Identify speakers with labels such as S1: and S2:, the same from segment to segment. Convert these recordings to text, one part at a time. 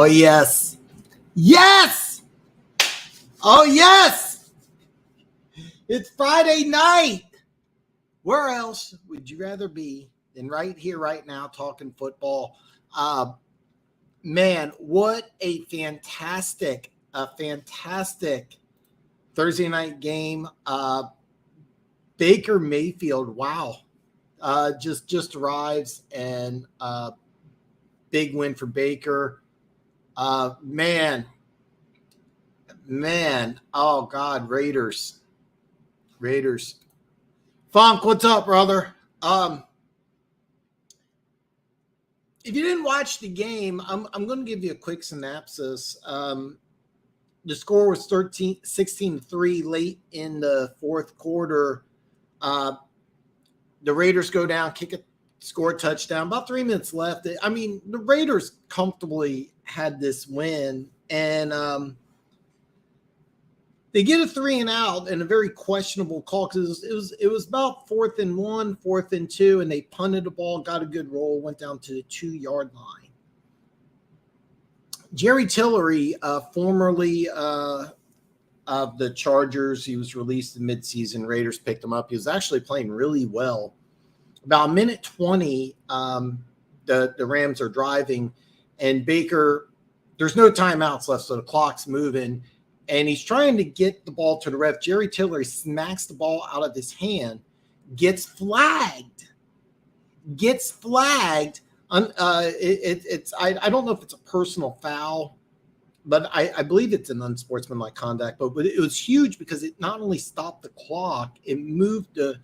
S1: Oh, yes. Yes. Oh, yes. It's Friday night. Where else would you rather be than right here, right now, talking football? Man, what a fantastic Thursday night game. Baker Mayfield, wow. Just arrives, and big win for Baker. Man. Oh, God, Raiders. Funk, what's up, brother? If you didn't watch the game, I'm going to give you a quick synopsis. The score was 16-3 late in the fourth quarter. The Raiders go down, score a touchdown. About 3 minutes left. I mean, the Raiders comfortably had this win, and they get a 3-and-out and a very questionable call because it was about 4th and 1, 4th and 2, and they punted the ball, got a good roll, went down to the 2-yard line. Jerry Tillery, formerly of the Chargers, he was released in midseason. Raiders picked him up. He was actually playing really well. About a minute 20, the Rams are driving, and Baker, there's no timeouts left, so the clock's moving. And he's trying to get the ball to the ref. Jerry Tillery smacks the ball out of his hand, gets flagged. I don't know if it's a personal foul, but I believe it's an unsportsmanlike conduct. But it was huge because it not only stopped the clock, it moved the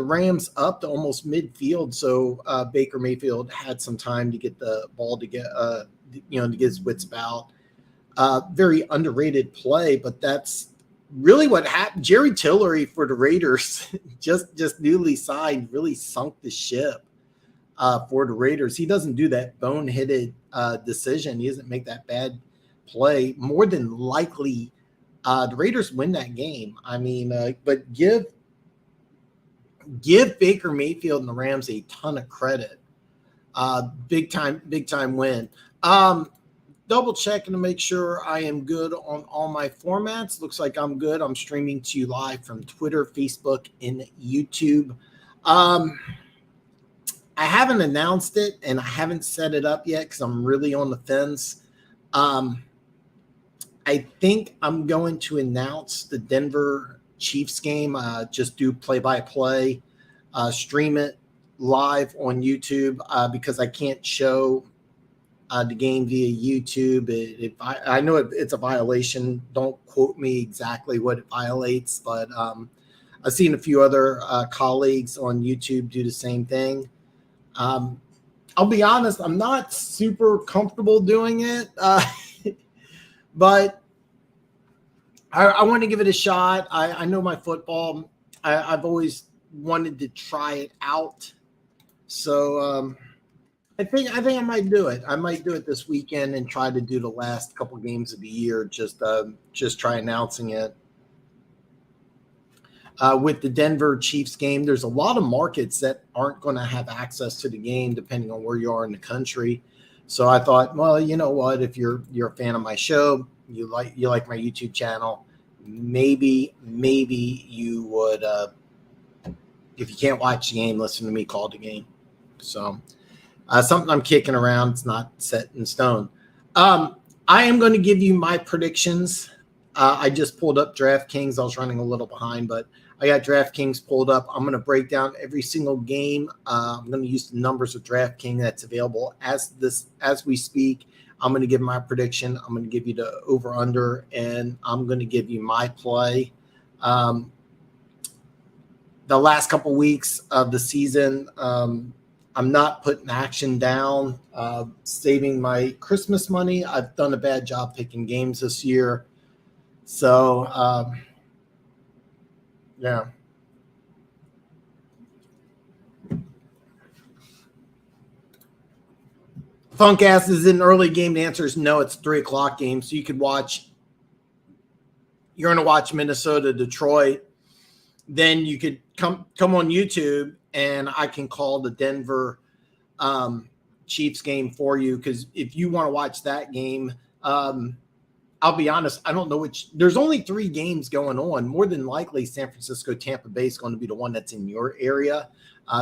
S1: Rams up to almost midfield. So Baker Mayfield had some time to get the ball to get his wits about. Very underrated play, but that's really what happened. Jerry Tillery for the Raiders, just newly signed, really sunk the ship for the Raiders. He doesn't do that boneheaded decision. He doesn't make that bad play. More than likely, the Raiders win that game. I mean, but give Baker Mayfield and the Rams a ton of credit. Big time win. Double checking to make sure I am good on all my formats. Looks like I'm good. I'm streaming to you live from Twitter, Facebook, and YouTube. I haven't announced it, and I haven't set it up yet because I'm really on the fence. I think I'm going to announce the Denver Chiefs game. Just do play-by-play, stream it live on YouTube because I can't show the game via YouTube. I know it's a violation. Don't quote me exactly what it violates, but I've seen a few other colleagues on YouTube do the same thing. I'll be honest, I'm not super comfortable doing it, but I want to give it a shot. I know my football. I've always wanted to try it out. So I think I might do it. I might do it this weekend and try to do the last couple games of the year. Just try announcing it. With the Denver Chiefs game, there's a lot of markets that aren't going to have access to the game depending on where you are in the country. So I thought, well, you know what? If you're a fan of my show, you like my YouTube channel, maybe you would. If you can't watch the game, listen to me call the game. So. Something I'm kicking around. It's not set in stone. I am going to give you my predictions. I just pulled up DraftKings. I was running a little behind, but I got DraftKings pulled up. I'm going to break down every single game. I'm going to use the numbers of DraftKings that's available as we speak. I'm going to give my prediction. I'm going to give you the over/under, and I'm going to give you my play. The last couple weeks of the season, I'm not putting action down, saving my Christmas money. I've done a bad job picking games this year. So, yeah. Funk asks, is it an early game? The answer is no, it's a 3:00 game. So you could watch, you're going to watch Minnesota, Detroit. Then you could come on YouTube and I can call the Denver Chiefs game for you, because if you want to watch that game, I'll be honest, I don't know which. There's only 3 games going on. More than likely, San Francisco, Tampa Bay is going to be the one that's in your area.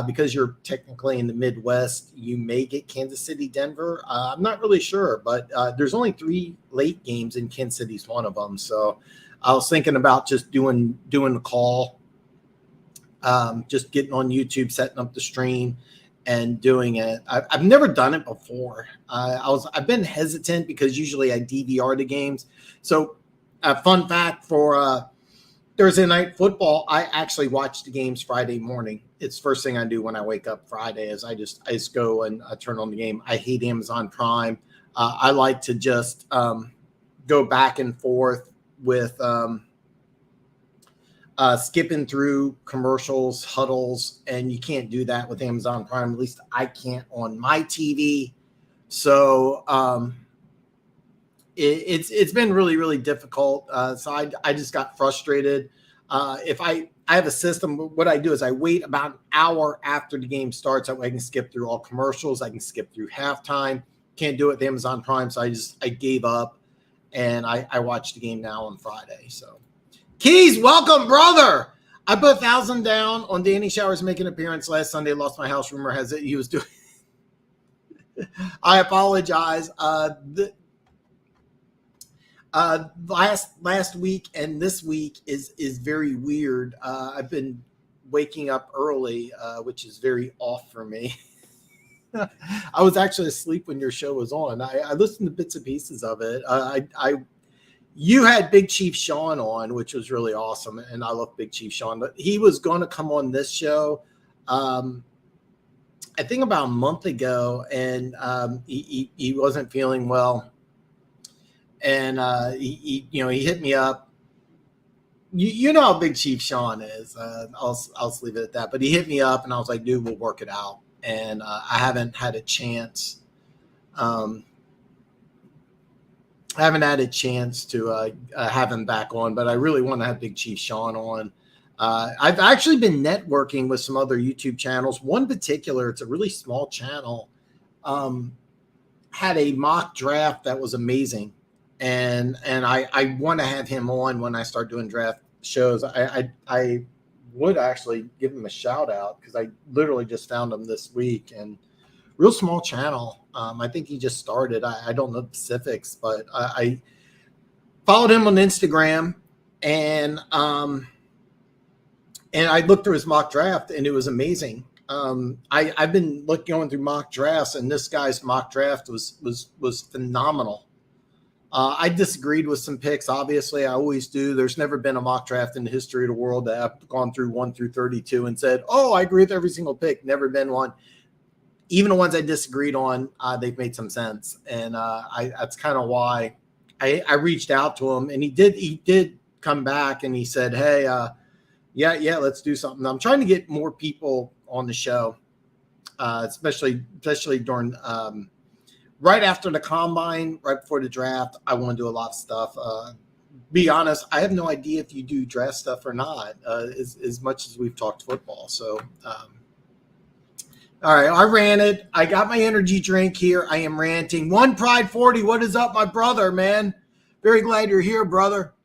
S1: Because you're technically in the Midwest, you may get Kansas City, Denver. I'm not really sure, but there's only 3 late games, and Kansas City's one of them. So I was thinking about just doing the call, just getting on YouTube, setting up the stream, and doing it. I've never done it before. I've been hesitant because usually I DVR the games. So a fun fact for Thursday night football, I actually watch the games Friday morning. It's the first thing I do when I wake up Friday is I just go and turn on the game. I hate Amazon Prime. I like to just go back and forth with skipping through commercials, huddles, and you can't do that with Amazon Prime. At least I can't on my TV. So it's been really, really difficult. So I just got frustrated. If I have a system, what I do is I wait about an hour after the game starts. That way I can skip through all commercials. I can skip through halftime. Can't do it with Amazon Prime. So I gave up, and I watched the game now on Friday. So Keys, welcome, brother. I put 1,000 down on Danny Showers making an appearance last Sunday. Lost my house. Rumor has it he was doing. I apologize. Last week and this week is very weird. I've been waking up early, which is very off for me. I was actually asleep when your show was on. I listened to bits and pieces of it. You had Big Chief Sean on, which was really awesome, and I love Big Chief Sean. But he was going to come on this show, I think about a month ago, and he wasn't feeling well. And he hit me up. You know how Big Chief Sean is. I'll just leave it at that. But he hit me up, and I was like, "Dude, we'll work it out." And I haven't had a chance. I haven't had a chance to have him back on, but I really want to have Big Chief Sean on. I've actually been networking with some other YouTube channels. One particular, it's a really small channel, had a mock draft that was amazing. And I want to have him on when I start doing draft shows. I would actually give him a shout out because I literally just found him this week, and real small channel. I think he just started. I don't know the specifics, but I followed him on Instagram, and I looked through his mock draft, and it was amazing. I've been going through mock drafts, and this guy's mock draft was phenomenal. I disagreed with some picks. Obviously, I always do. There's never been a mock draft in the history of the world that I've gone through 1 through 32 and said, "Oh, I agree with every single pick." Never been one. Even the ones I disagreed on, they've made some sense, and that's kind of why I reached out to him, and he did come back, and he said, "Hey, yeah, let's do something." I'm trying to get more people on the show, especially during. Right after the combine, right before the draft, I want to do a lot of stuff. Be honest, I have no idea if you do draft stuff or not, as much as we've talked football. So, all right, I ranted. I got my energy drink here. I am ranting. One Pride 40, what is up, my brother, man? Very glad you're here, brother.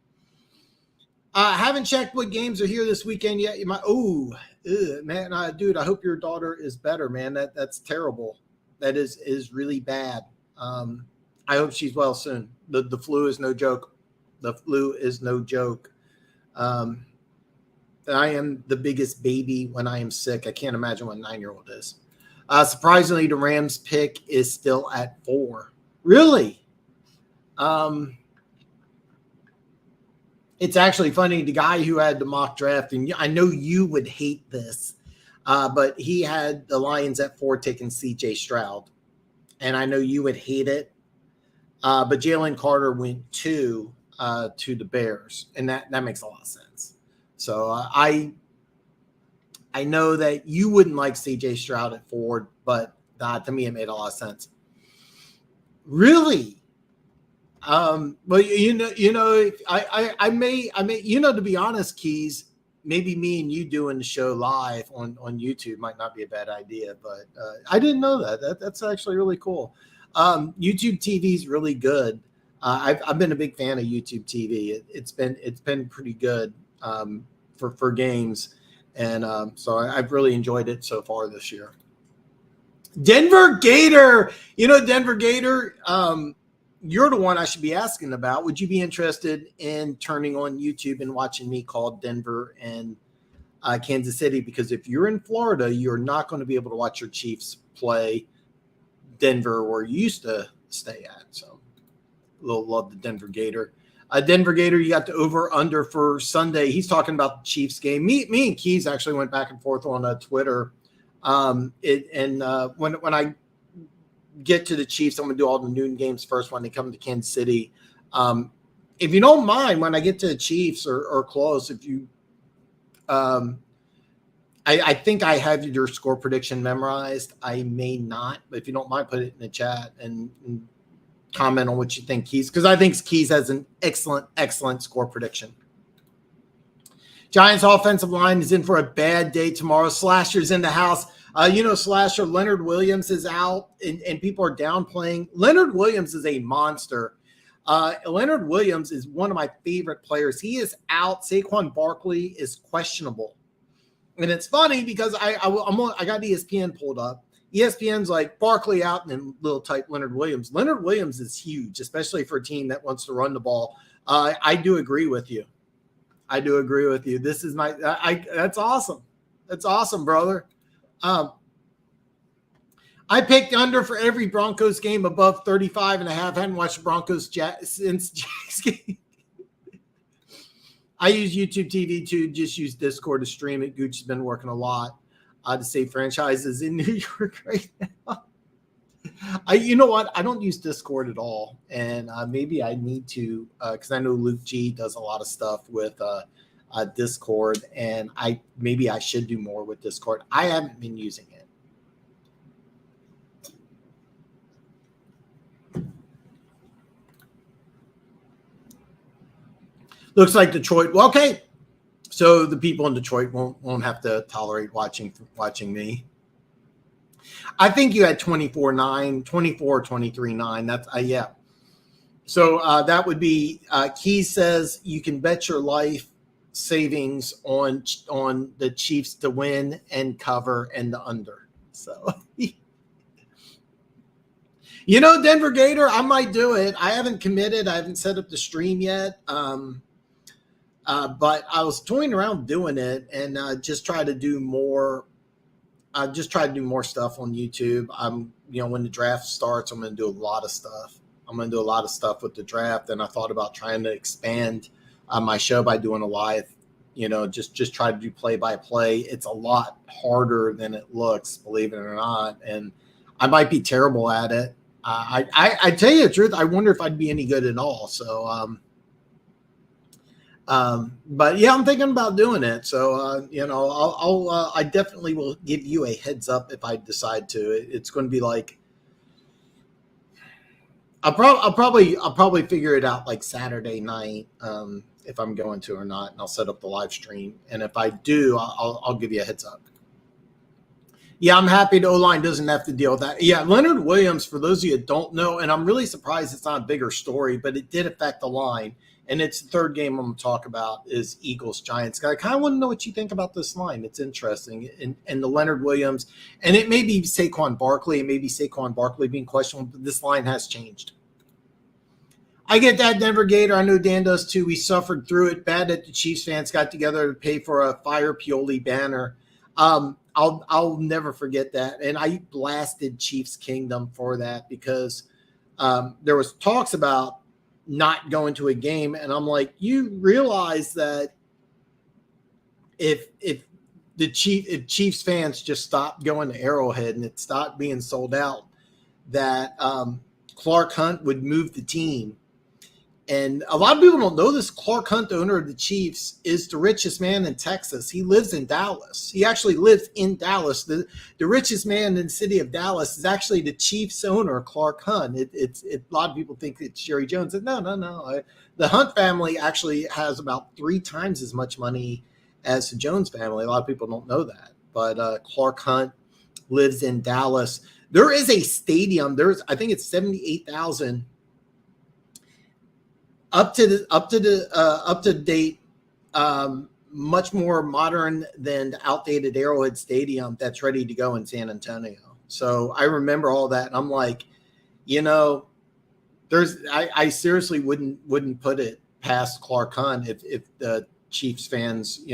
S1: Haven't checked what games are here this weekend yet. Man, dude, I hope your daughter is better, man. That's terrible. That is really bad. I hope she's well soon. The flu is no joke. The flu is no joke. I am the biggest baby when I am sick. I can't imagine what a 9-year-old is. Surprisingly, the Rams pick is still at 4. Really? It's actually funny. The guy who had the mock draft, and I know you would hate this, but he had the Lions at 4 taking C.J. Stroud. And I know you would hate it. But Jalen Carter went 2 to the Bears. And that makes a lot of sense. So I know that you wouldn't like C.J. Stroud at 4, but to me it made a lot of sense. Really? Well, I may, to be honest, Keys, maybe me and you doing the show live on YouTube might not be a bad idea, but I didn't know that. That's actually really cool. YouTube TV is really good. I've been a big fan of YouTube TV. It's been pretty good for games, and so I've really enjoyed it so far this year. Denver Gator, Denver Gator. You're the one I should be asking about. Would you be interested in turning on YouTube and watching me call Denver and Kansas City? Because if you're in Florida, you're not going to be able to watch your Chiefs play Denver where you used to stay at. So, love the Denver Gator. Denver Gator, you got the over/under for Sunday. He's talking about the Chiefs game. Me and Keys actually went back and forth on Twitter. When I get to the Chiefs, I'm going to do all the noon games first when they come to Kansas City. If you don't mind, when I get to the Chiefs or close, if you I think I have your score prediction memorized. I may not, but if you don't mind, put it in the chat and comment on what you think Keys, because I think Keys has an excellent score prediction. Giants offensive line is in for a bad day tomorrow. Slasher's in the house. Slasher, Leonard Williams is out, and people are downplaying. Leonard Williams is a monster. Leonard Williams is one of my favorite players. He is out. Saquon Barkley is questionable. And it's funny because I got ESPN pulled up. ESPN's like Barkley out and then little type Leonard Williams. Leonard Williams is huge, especially for a team that wants to run the ball. I do agree with you. This is that's awesome. That's awesome, brother. I picked under for every Broncos game above 35.5. Hadn't watched Broncos since Jack's game. I use YouTube TV too. Just use Discord to stream it. Gooch has been working a lot to save franchises in New York right now. You know what? I don't use Discord at all, and maybe I need to because I know Luke G does a lot of stuff with Discord, and maybe I should do more with Discord. I haven't been using it. Looks like Detroit. Well, okay, so the people in Detroit won't have to tolerate watching me. I think you had 24-9, 23-9. That's yeah. So that would be Keys says you can bet your life savings on the Chiefs to win and cover and the under. So Denver Gator, I might do it. I haven't committed. I haven't set up the stream yet. But I was toying around doing it and just try to do more. Just try to do more stuff on YouTube. When the draft starts, I'm going to do a lot of stuff. I'm going to do a lot of stuff with the draft. And I thought about trying to expand my show by doing a live, just try to do play-by-play. It's a lot harder than it looks, believe it or not. And I might be terrible at it. I tell you the truth, I wonder if I'd be any good at all. So, but yeah, I'm thinking about doing it. So, I definitely will give you a heads up if I decide to. It's going to be like, I'll probably figure it out like Saturday night, if I'm going to or not, and I'll set up the live stream. And if I do, I'll give you a heads up. Yeah, I'm happy the O-line doesn't have to deal with that. Yeah, Leonard Williams, for those of you that don't know, and I'm really surprised it's not a bigger story, but it did affect the line. And it's the third game I'm going to talk about is Eagles-Giants. I kind of want to know what you think about this line. It's interesting. And the Leonard Williams, and it may be Saquon Barkley. It may be Saquon Barkley being questionable, but this line has changed. I get that, Denver Gator. I know Dan does too. We suffered through it. Bad that the Chiefs fans got together to pay for a Fire Pioli banner. I'll never forget that. And I blasted Chiefs Kingdom for that because there was talks about not going to a game. And I'm like, you realize that if Chiefs fans just stopped going to Arrowhead and it stopped being sold out, that Clark Hunt would move the team. And a lot of people don't know this. Clark Hunt, the owner of the Chiefs, is the richest man in Texas. He lives in Dallas. He actually lives in Dallas. The richest man in the city of Dallas is actually the Chiefs owner, Clark Hunt. A lot of people think it's Jerry Jones. No. The Hunt family actually has about 3 times as much money as the Jones family. A lot of people don't know that, but Clark Hunt lives in Dallas. There is a stadium. I think it's 78,000 up to date, much more modern than the outdated Arrowhead Stadium that's ready to go in San Antonio. So I remember all that, and I'm like, I seriously wouldn't put it past Clark Hunt if the Chiefs fans,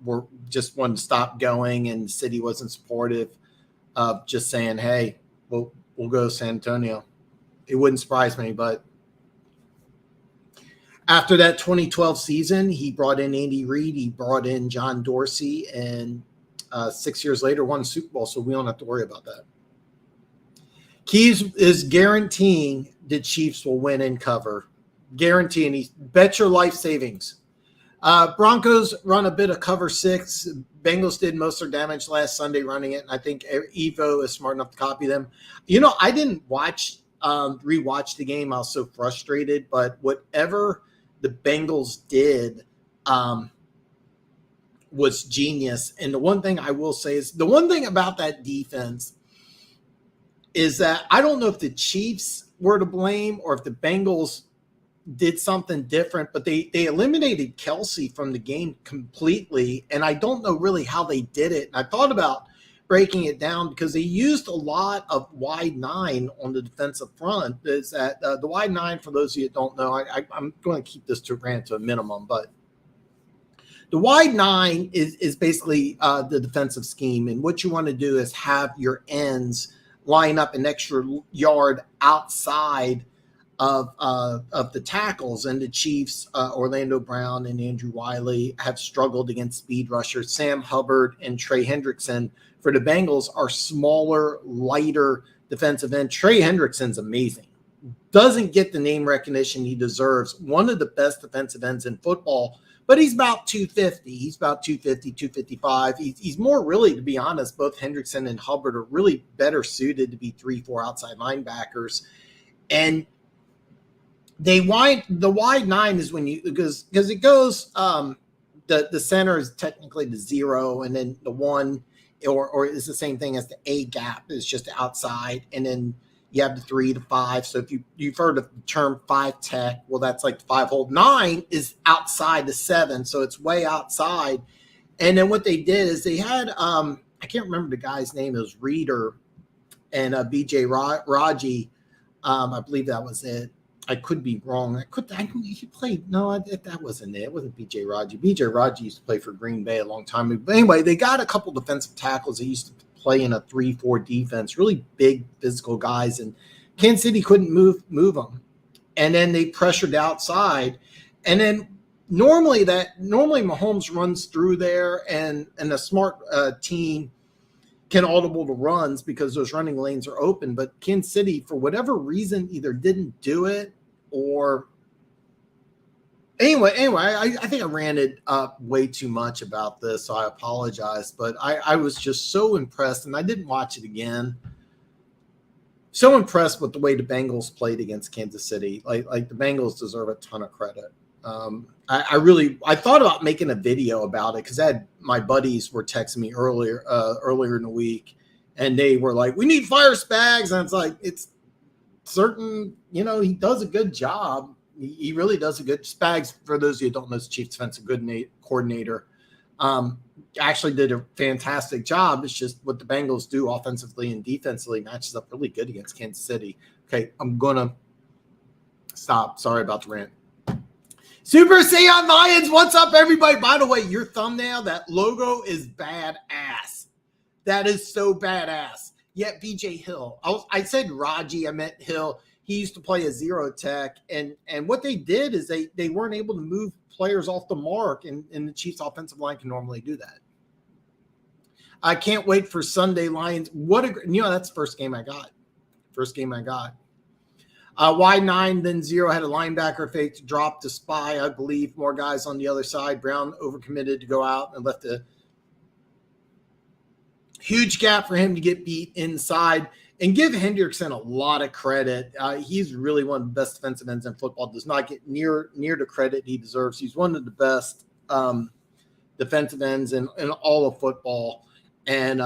S1: were just wanted to stop going and the city wasn't supportive of just saying, hey, we'll go to San Antonio. It wouldn't surprise me, but after that 2012 season, he brought in Andy Reid, he brought in John Dorsey, and 6 years later won the Super Bowl, so we don't have to worry about that. Keys is guaranteeing the Chiefs will win and cover. Guaranteeing. He bet your life savings. Broncos run a bit of cover 6. Bengals did most of their damage last Sunday running it, and I think Evo is smart enough to copy them. I didn't rewatch the game. I was so frustrated, but whatever the Bengals did was genius. And the one thing I will say is the one thing about that defense is that I don't know if the Chiefs were to blame or if the Bengals did something different, but they eliminated Kelsey from the game completely. And I don't know really how they did it. And I thought about breaking it down because they used a lot of wide 9 on the defensive front. Is that the wide 9, for those of you that don't know, I'm going to keep this to a minimum, but the wide 9 is basically the defensive scheme. And what you want to do is have your ends line up an extra yard outside of the tackles, and the Chiefs, Orlando Brown and Andrew Wiley, have struggled against speed rushers. Sam Hubbard and Trey Hendrickson for the Bengals are smaller, lighter defensive end. Trey Hendrickson's amazing. Doesn't get the name recognition he deserves. One of the best defensive ends in football, but he's about 250. He's about 250, 255. He's more, really, to be honest, both Hendrickson and Hubbard are really better suited to be 3-4 outside linebackers. And the wide 9 is when because it goes, the center is technically the 0, and then the 1 or is the same thing as the A gap, is just outside, and then you have the 3 to 5. So if you've heard of the term 5 tech, well, that's like the 5 hole. 9 is outside the 7, so it's way outside. And then what they did is they had I can't remember the guy's name. It was Reeder and BJ Raji. I believe that was it. I could be wrong. He played. No, that wasn't it. It wasn't BJ Raji. BJ Raji used to play for Green Bay a long time ago. But anyway, they got a couple defensive tackles that used to play in a 3-4 defense, really big physical guys, and Kansas City couldn't move them. And then they pressured outside. And then normally Mahomes runs through there, and a smart team can audible the runs because those running lanes are open. But Kansas City, for whatever reason, either didn't do it or anyway, I think I ranted up way too much about this, so I apologize. But I was just so impressed, and I didn't watch it again. So impressed with the way the Bengals played against Kansas City. Like the Bengals deserve a ton of credit. I thought about making a video about it because my buddies were texting me earlier in the week, and they were like, "We need fire Spags," and it's like, it's certain, he does a good job. He really does a good. Spags, for those of you who don't know, is Chiefs defensive coordinator. Actually did a fantastic job. It's just what the Bengals do offensively and defensively matches up really good against Kansas City. Okay, I'm gonna stop. Sorry about the rant. Super Saiyan Lions, what's up, everybody? By the way, your thumbnail, that logo is badass. That is so badass. Yeah, BJ Hill. I said Raji, I meant Hill. He used to play a 0 tech, and what they did is they weren't able to move players off the mark, and the Chiefs offensive line can normally do that. I can't wait for Sunday Lions. That's the first game I got. Wide 9, then 0, had a linebacker fake to drop to spy, I believe. More guys on the other side. Brown overcommitted to go out and left a huge gap for him to get beat inside. And give Hendrickson a lot of credit. He's really one of the best defensive ends in football. Does not get near the credit he deserves. He's one of the best defensive ends in all of football. And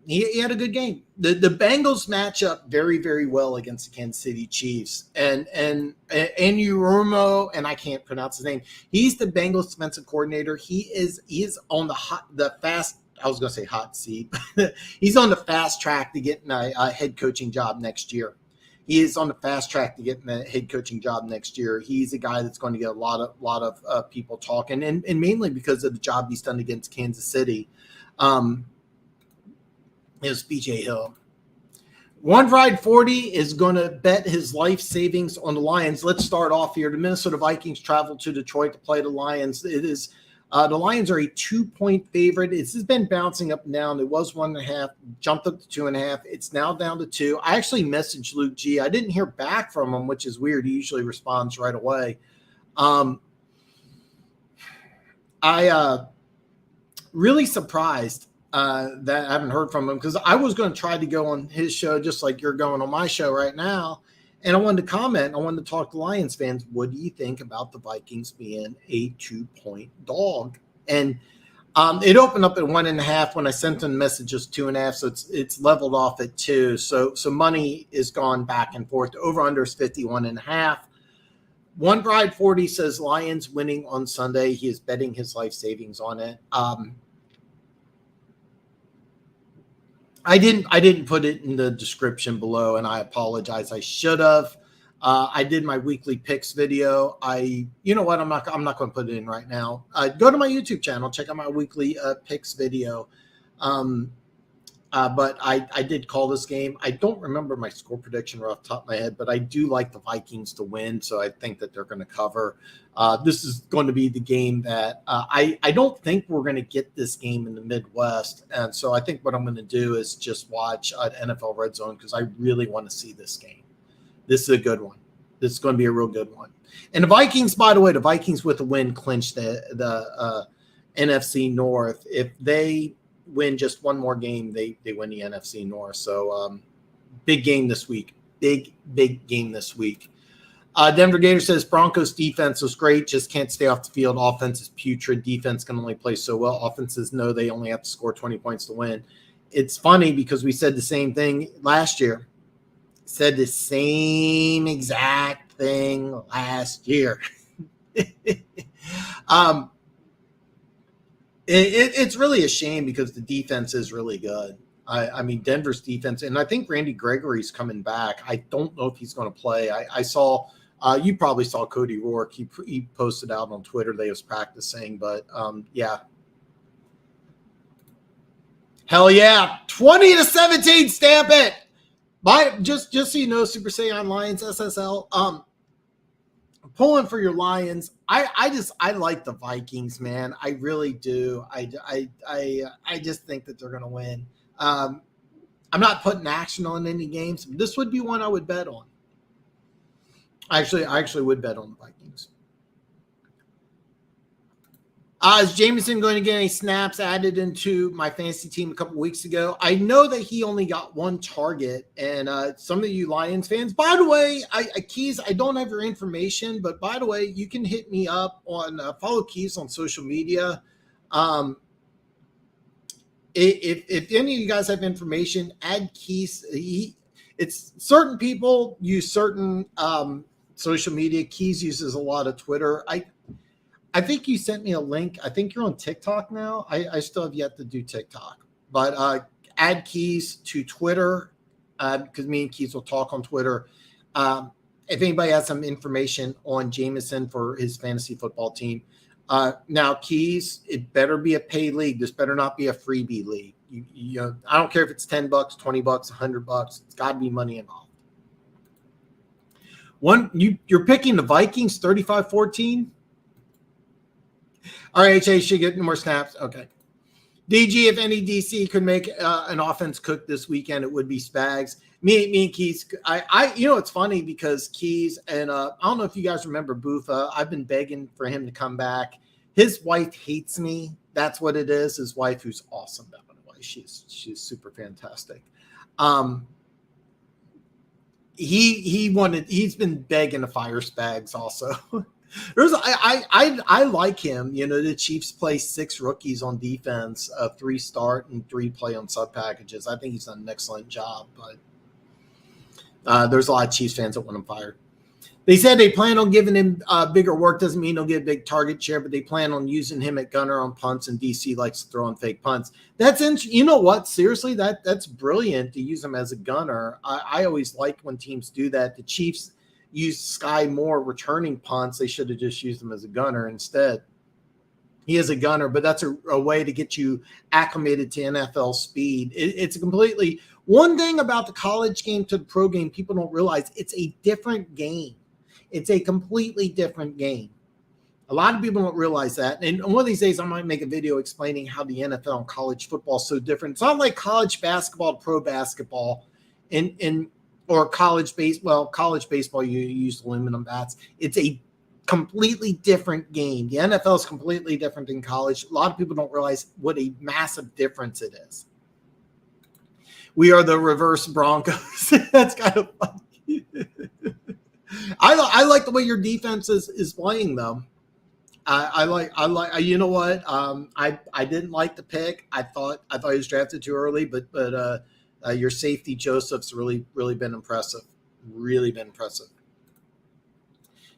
S1: he had a good game. The Bengals match up very, very well against the Kansas City Chiefs. And Urumo, and I can't pronounce his name. He's the Bengals defensive coordinator. He is on the hot seat. He's on the fast track to getting a head coaching job next year. He is on the fast track to getting a head coaching job next year. He's a guy that's going to get a lot of people talking, and mainly because of the job he's done against Kansas City. Is BJ Hill. One Ride 40 is going to bet his life savings on the Lions. Let's start off here. The Minnesota Vikings travel to Detroit to play the Lions. It is the Lions are a 2-point favorite. This has been bouncing up and down. It was 1.5, jumped up to 2.5. It's now down to 2. I actually messaged Luke G. I didn't hear back from him, which is weird. He usually responds right away. I really surprised that I haven't heard from him, because I was going to try to go on his show just like you're going on my show right now, and I wanted to comment. I wanted to talk to Lions fans. What do you think about the Vikings being a 2-point dog? And it opened up at 1.5 when I sent him messages 2.5, so it's leveled off at 2. So money is gone back and forth. The over/under is 51.5. One Bride 40 says Lions winning on Sunday. He is betting his life savings on it. I didn't put it in the description below, and I apologize. I should have. I did my weekly picks video. You know what? I'm not going to put it in right now. Go to my YouTube channel, check out my weekly picks video. But I did call this game. I don't remember my score prediction right off the top of my head, but I do like the Vikings to win, so I think that they're going to cover. This is going to be the game that I don't think we're going to get this game in the Midwest, and so I think what I'm going to do is just watch NFL Red Zone, because I really want to see this game. This is a good one. This is going to be a real good one. And the Vikings, by the way, the Vikings with a win clinch the NFC North. If they win just one more game, they win the NFC North. So big game this week. Big game this week. Denver Gator says Broncos defense was great, just can't stay off the field. Offense is putrid. Defense can only play so well. Offenses know they only have to score 20 points to win. It's funny because we said the same thing last year. Said the same exact thing last year. It's really a shame because the defense is really good. I mean, Denver's defense, and I think Randy Gregory's coming back. I don't know if he's going to play. I saw you probably saw Cody Rourke. He posted out on Twitter they was practicing, but yeah. Hell yeah. 20-17, stamp it. Just so you know, Super Saiyan Lions SSL. Pulling for your Lions. I like the Vikings, man. I really do. I just think that they're going to win. I'm not putting action on any games. This would be one I would bet on. I actually would bet on the Vikings. Is Jameson going to get any snaps added into my fantasy team a couple weeks ago? I know that he only got one target, and some of you Lions fans, by the way, Keys, I don't have your information, but by the way, you can hit me up on follow Keys on social media. If any of you guys have information, add Keys. It's certain people use certain social media. Keys uses a lot of Twitter. I think you sent me a link. I think you're on TikTok now. I still have yet to do TikTok. But add Keys to Twitter because me and Keys will talk on Twitter. If anybody has some information on Jameson for his fantasy football team. Now, Keys, it better be a paid league. This better not be a freebie league. You know, I don't care if it's $10, $20, $100. It's got to be money involved. You're picking the Vikings 35-14. RHA should get more snaps. Okay. DG, if any DC could make an offense cook this weekend, it would be Spags. Me and Keys. You know, it's funny because Keys and I don't know if you guys remember Boofa. I've been begging for him to come back. His wife hates me. That's what it is. His wife, who's awesome, by the way. She's super fantastic. He's been begging to fire Spags also. I like him. You know, the Chiefs play 6 rookies on defense, 3 start and 3 play on sub packages. I think he's done an excellent job, but there's a lot of Chiefs fans that want him fired. They said they plan on giving him bigger work. Doesn't mean he'll get a big target share, but they plan on using him at gunner on punts, and DC likes to throw on fake punts. That's you know what? Seriously, that's brilliant to use him as a gunner. I always like when teams do that. The Chiefs use Sky Moore returning punts. They should have just used him as a gunner instead. He is a gunner, but that's a way to get you acclimated to NFL speed. It's a completely – one thing about the college game to the pro game, people don't realize it's a different game. It's a completely different game. A lot of people don't realize that. And one of these days, I might make a video explaining how the NFL and college football is so different. It's not like college basketball to pro basketball or college baseball. College baseball, you use aluminum bats. It's a completely different game. The NFL is completely different than college. A lot of people don't realize what a massive difference it is. We are the reverse Broncos. That's kind of funny. I like the way your defense is playing, though. I like you know what? I didn't like the pick. I thought he was drafted too early, but your safety Joseph's really been impressive. Really been impressive.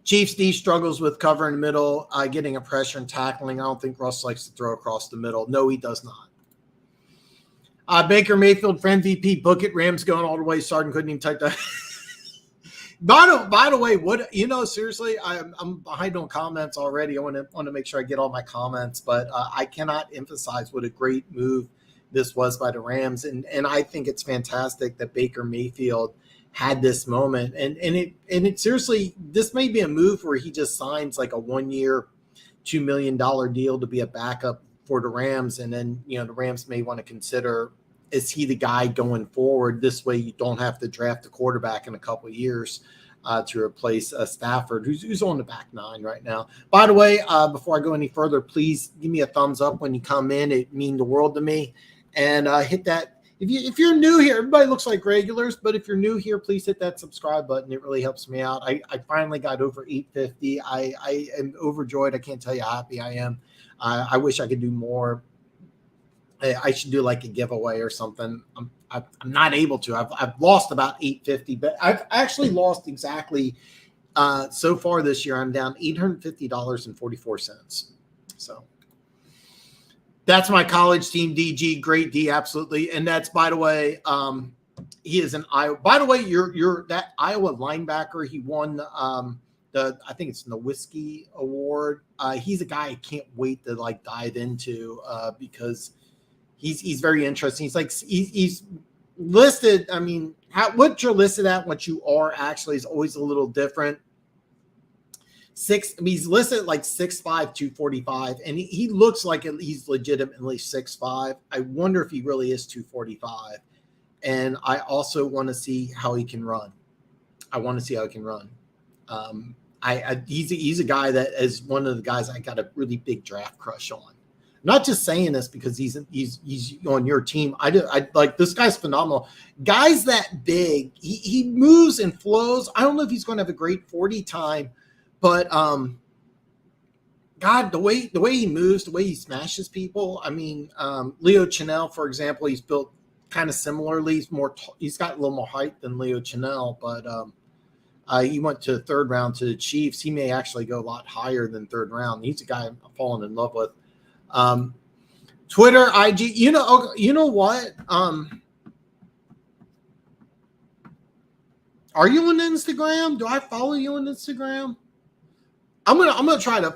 S1: Chiefs D struggles with cover in the middle, getting a pressure and tackling. I don't think Russ likes to throw across the middle. No, he does not. Baker Mayfield for MVP. Book it. Rams going all the way. Sarden couldn't even type that. By the way, what seriously, I'm behind on comments already. I want to make sure I get all my comments, but I cannot emphasize what a great move this was by the Rams, and I think it's fantastic that Baker Mayfield had this moment, and it seriously, this may be a move where he just signs like a 1-year, $2 million deal to be a backup for the Rams, and then the Rams may want to consider, is he the guy going forward? This way you don't have to draft a quarterback in a couple of years to replace Stafford, who's on the back 9 right now. By the way, before I go any further, please give me a thumbs up when you come in. It means the world to me. And hit that. If you're new here, everybody looks like regulars, but if you're new here, please hit that subscribe button. It really helps me out. I finally got over 850. I am overjoyed. I can't tell you how happy I am. I wish I could do more. I should do like a giveaway or something. I'm not able to. I've lost about 850, but I've actually lost exactly so far this year. I'm down $850.44. So that's my college team, DG, great D, absolutely. And that's, by the way, he is an Iowa. By the way, you're that Iowa linebacker. He won I think it's the Nowitzki Award. He's a guy I can't wait to dive into because he's very interesting. He's listed. I mean, what you're listed at, what you are actually is always a little different. He's listed at 6'5", 245, and he looks like he's legitimately 6'5". I wonder if he really is 245. And I also want to see how he can run. He's a guy that is one of the guys I got a really big draft crush on. Not just saying this because he's on your team. I like this guy's phenomenal. Guys that big, he moves and flows. I don't know if he's going to have a great 40 time, but God, the way he moves, the way he smashes people. I mean, Leo Chenal, for example, he's built kind of similarly. He's got a little more height than Leo Chenal, but he went to the 3rd round to the Chiefs. He may actually go a lot higher than 3rd round. He's a guy I'm falling in love with. Twitter, IG, you know what? Are you on Instagram? Do I follow you on Instagram? I'm gonna try to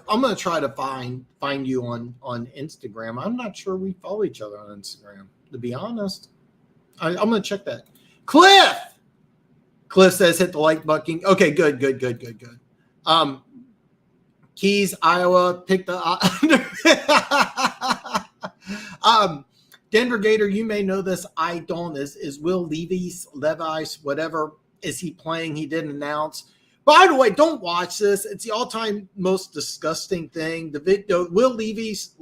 S1: find you on Instagram. I'm not sure we follow each other on Instagram, to be honest. I'm gonna check that. Cliff says hit the like button. Okay, good. Keys, Iowa, pick the Denver Gator, you may know this. I don't. Is Will Levis, whatever, is he playing? He didn't announce. By the way, don't watch this. It's the all-time most disgusting thing. The video, Will Levis,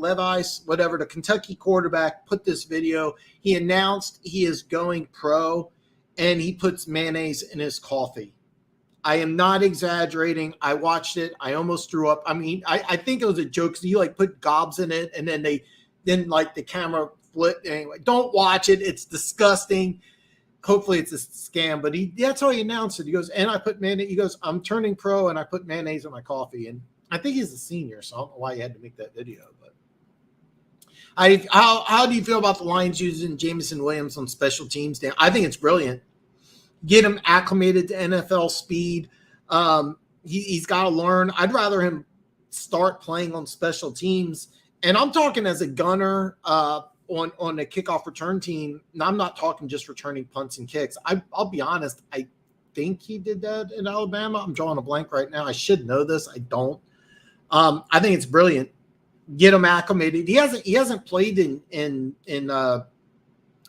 S1: whatever, the Kentucky quarterback, put this video. He announced he is going pro, and he puts mayonnaise in his coffee. I am not exaggerating. I watched it. I almost threw up. I mean, I think it was a joke because he like put gobs in it, and then like the camera flipped. Anyway, don't watch it. It's disgusting. Hopefully it's a scam, but that's how he announced it. He goes, and I put mayonnaise. He goes, I'm turning pro, and I put mayonnaise in my coffee. And I think he's a senior, so I don't know why he had to make that video. But how do you feel about the Lions using Jameson Williams on special teams? Dan? I think it's brilliant. Get him acclimated to NFL speed. He's got to learn. I'd rather him start playing on special teams. And I'm talking as a gunner on the kickoff return team. And I'm not talking just returning punts and kicks. I'll be honest. I think he did that in Alabama. I'm drawing a blank right now. I should know this. I don't. I think it's brilliant. Get him acclimated. He hasn't played in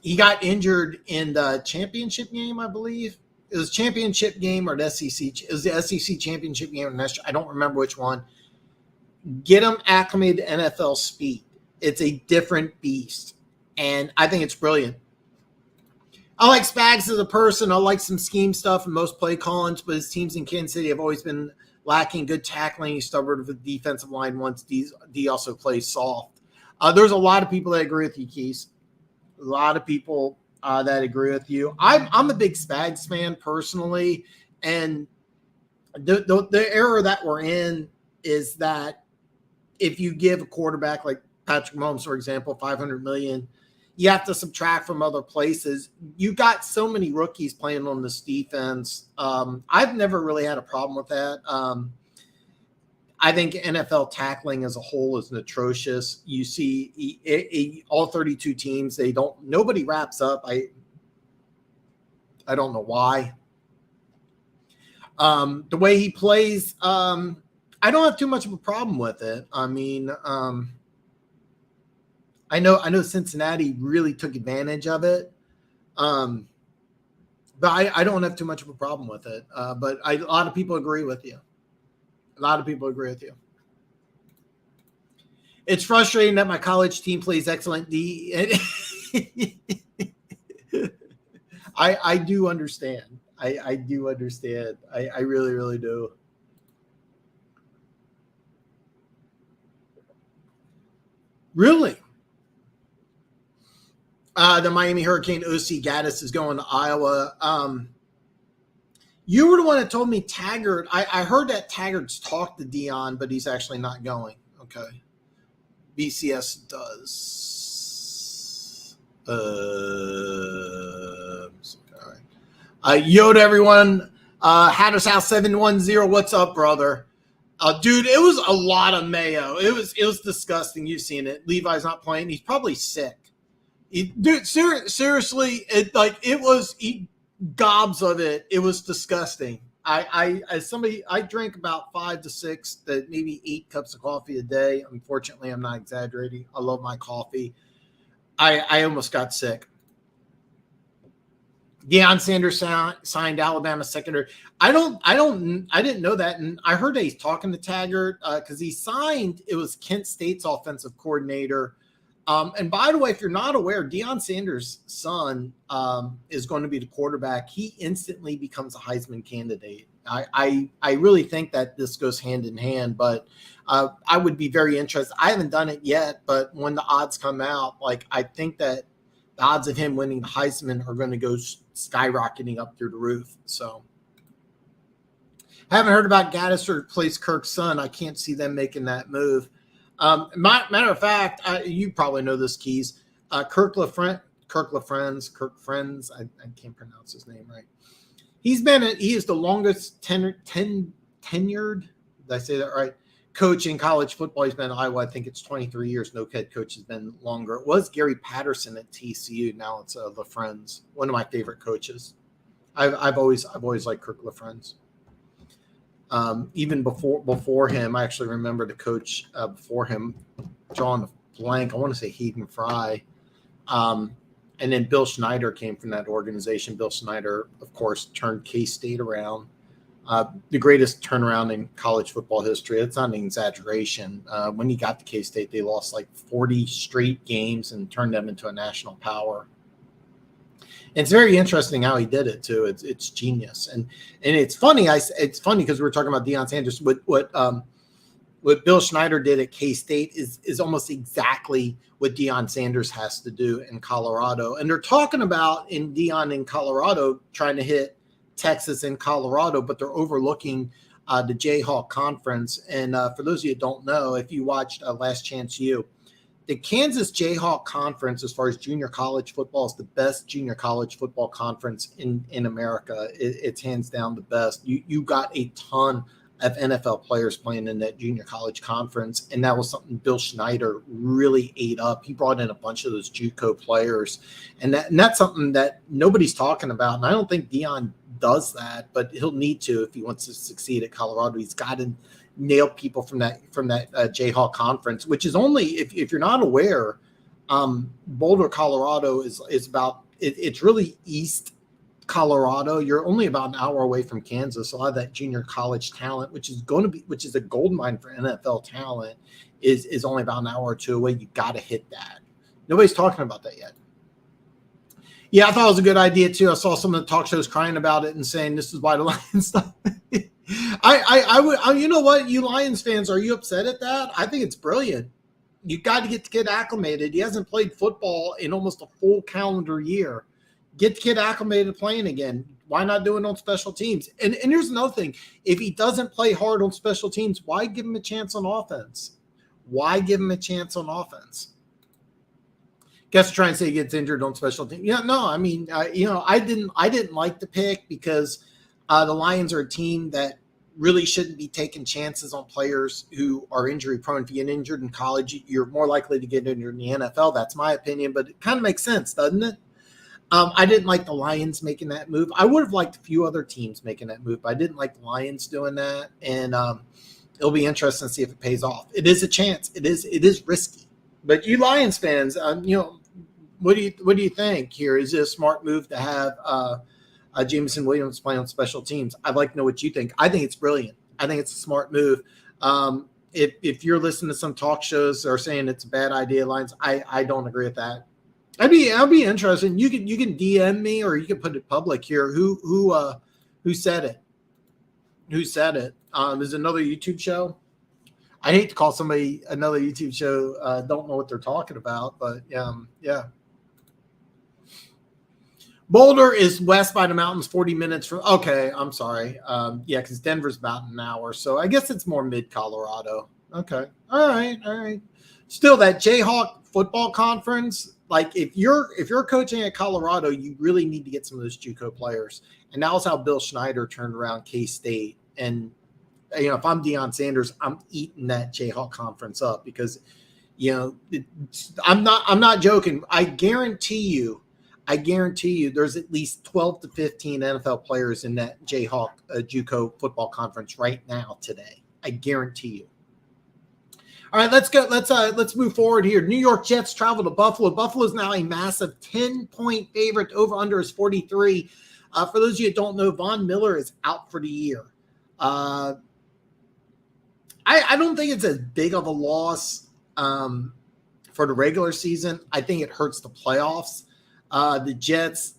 S1: he got injured in the championship game, I believe. It was championship game or the SEC. It was the SEC championship game. I don't remember which one. Get him acclimated to NFL speed. It's a different beast, and I think it's brilliant. I like Spags as a person. I like some scheme stuff and most play callings, but his teams in Kansas City have always been lacking good tackling. He's stubborn with the defensive line once D also plays soft. There's a lot of people that agree with you, Keith. A lot of people that agree with you. I'm a big Spags fan personally, and the era that we're in is that if you give a quarterback like Patrick Mahomes, for example, $500 million, you have to subtract from other places. You got so many rookies playing on this defense. I've never really had a problem with that. I think NFL tackling as a whole is atrocious. You see all 32 teams, nobody wraps up. I don't know why. The way he plays, I don't have too much of a problem with it. I mean, I know Cincinnati really took advantage of it. But I don't have too much of a problem with it. But a lot of people agree with you. A lot of people agree with you. It's frustrating that my college team plays excellent D. I do understand. I do understand. I really, really do. Really? The Miami Hurricane OC Gaddis is going to Iowa. You were the one that told me Taggart. I heard that Taggart's talked to Dion, but he's actually not going. Okay. BCS does. Yo to everyone. Hatters House 710. What's up, brother? Dude, it was a lot of mayo. It was disgusting. You've seen it. Levi's not playing. He's probably sick. Dude, seriously, it was gobs of it. It was disgusting. As somebody, I drink about 5 to 6 to maybe 8 cups of coffee a day. Unfortunately, I'm not exaggerating. I love my coffee. I almost got sick. Deion Sanders signed Alabama secondary. I didn't know that, and I heard that he's talking to Taggart because he signed. It was Kent State's offensive coordinator. And by the way, if you're not aware, Deion Sanders' son is going to be the quarterback. He instantly becomes a Heisman candidate. I really think that this goes hand in hand, but I would be very interested. I haven't done it yet, but when the odds come out, I think that the odds of him winning the Heisman are going to go skyrocketing up through the roof. So haven't heard about Gaddis to replace Kirk's son. I can't see them making that move. Matter of fact, you probably know this, Keys. Kirk Friends. I can't pronounce his name right. He is the longest tenured. Did I say that right? Coach in college football. He's been in Iowa. I think it's 23 years. No head coach has been longer. It was Gary Patterson at TCU. Now it's LaFrenz, one of my favorite coaches. I've always liked Kirk LaFrenz. Even before him, I actually remember the coach before him, drawing a blank. I want to say Hayden Fry. And then Bill Schneider came from that organization. Bill Schneider, of course, turned K-State around. The greatest turnaround in college football history. It's not an exaggeration. When he got to K-State, they lost 40 straight games and turned them into a national power. And it's very interesting how he did it too. It's genius, and it's funny. It's funny because we were talking about Deion Sanders. What Bill Schneider did at K-State is almost exactly what Deion Sanders has to do in Colorado. And they're talking about in Deion in Colorado trying to hit Texas and Colorado, but they're overlooking the Jayhawk Conference. And for those of you who don't know, if you watched Last Chance U, the Kansas Jayhawk Conference, as far as junior college football, is the best junior college football conference in America. It's hands down the best. You got a ton of NFL players playing in that junior college conference, and that was something Bill Schneider really ate up. He brought in a bunch of those JUCO players, and that's something that nobody's talking about. And I don't think Deion does that, but he'll need to if he wants to succeed at Colorado. He's got to nail people from that Jayhawk conference, which is only, if you're not aware, Boulder, Colorado is about it's really east Colorado. You're only about an hour away from Kansas. A lot of that junior college talent, which is a gold mine for NFL talent, is only about an hour or two away. You got to hit that. Nobody's talking about that yet. Yeah, I thought it was a good idea too. I saw some of the talk shows crying about it and saying this is why the Lions stuff. You know what, you Lions fans, are you upset at that? I think it's brilliant. You got to get the kid acclimated. He hasn't played football in almost a full calendar year. Get the kid acclimated to playing again. Why not do it on special teams? And here's another thing. If he doesn't play hard on special teams, why give him a chance on offense? Why give him a chance on offense? Guess trying to say he gets injured on special teams. Yeah, no, I mean, I didn't like the pick because the Lions are a team that really shouldn't be taking chances on players who are injury prone. If you get injured in college, you're more likely to get injured in the NFL. That's my opinion, but it kind of makes sense, doesn't it? I didn't like the Lions making that move. I would have liked a few other teams making that move, but I didn't like the Lions doing that. And it'll be interesting to see if it pays off. It is a chance. It is risky. But you Lions fans, what do you think here? Is it a smart move to have Jameson Williams play on special teams? I'd like to know what you think. I think it's brilliant. I think it's a smart move. If you're listening to some talk shows that are saying it's a bad idea, Lions, I don't agree with that. I'll be interested. You can DM me or you can put it public here. Who said it? Who said it? Is it another YouTube show? I hate to call somebody another YouTube show. Don't know what they're talking about, but yeah. Boulder is west by the mountains, 40 minutes from. Okay, I'm sorry. Yeah, because Denver's about an hour, so I guess it's more mid Colorado. Okay, all right. Still, that Jayhawk football conference. Like if you're coaching at Colorado, you really need to get some of those JUCO players. And that was how Bill Schneider turned around K-State. And if I'm Deion Sanders, I'm eating that Jayhawk conference up because I'm not joking. I guarantee you there's at least 12 to 15 NFL players in that Jayhawk JUCO football conference right now today. I guarantee you. All right, let's go. Let's move forward here. New York Jets travel to Buffalo. Buffalo is now a massive 10-point favorite. Over under is 43. For those of you that don't know, Von Miller is out for the year. I don't think it's as big of a loss for the regular season. I think it hurts the playoffs. The Jets,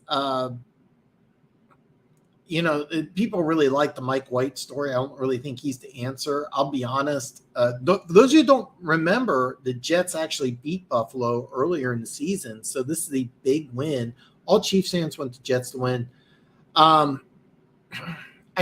S1: people really like the Mike White story. I don't really think he's the answer. I'll be honest. Those of you who don't remember, the Jets actually beat Buffalo earlier in the season. So this is a big win. All Chiefs fans want the Jets to win. I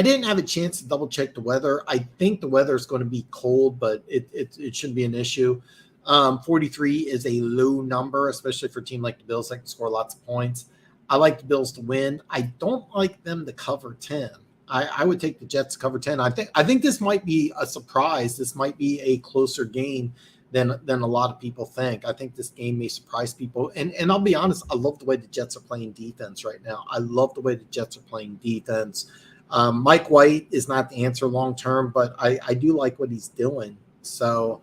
S1: didn't have a chance to double check the weather. I think the weather is going to be cold, but it shouldn't be an issue. 43 is a low number, especially for a team like the Bills that can score lots of points. I like the Bills to win. I don't like them to cover 10. I would take the Jets to cover 10. I think this might be a surprise. This might be a closer game than a lot of people think. I think this game may surprise people. And I'll be honest, I love the way the Jets are playing defense right now. I love the way the Jets are playing defense. Mike White is not the answer long term, but I do like what he's doing. So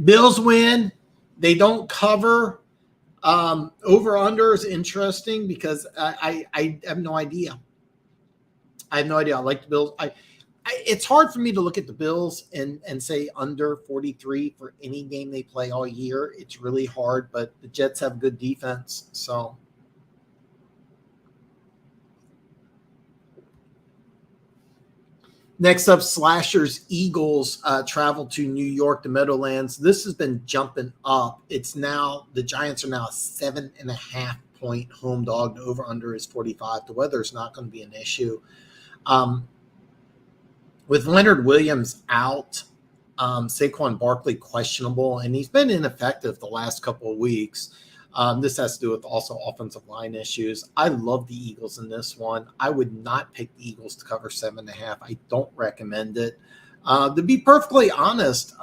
S1: Bills win. They don't cover. Over under is interesting because I have no idea. I like the Bills. It's hard for me to look at the Bills and say under 43 for any game they play all year. It's really hard, but the Jets have good defense. So Next up, Slashers Eagles travel to New York, the Meadowlands. This has been jumping up. It's now, the Giants are now a 7.5 point home dog. The over under is 45. The weather is not going to be an issue. With Leonard Williams out, Saquon Barkley questionable, and he's been ineffective the last couple of weeks. This has to do with also offensive line issues. I love the Eagles in this one. I would not pick the Eagles to cover 7.5. I don't recommend it. To be perfectly honest,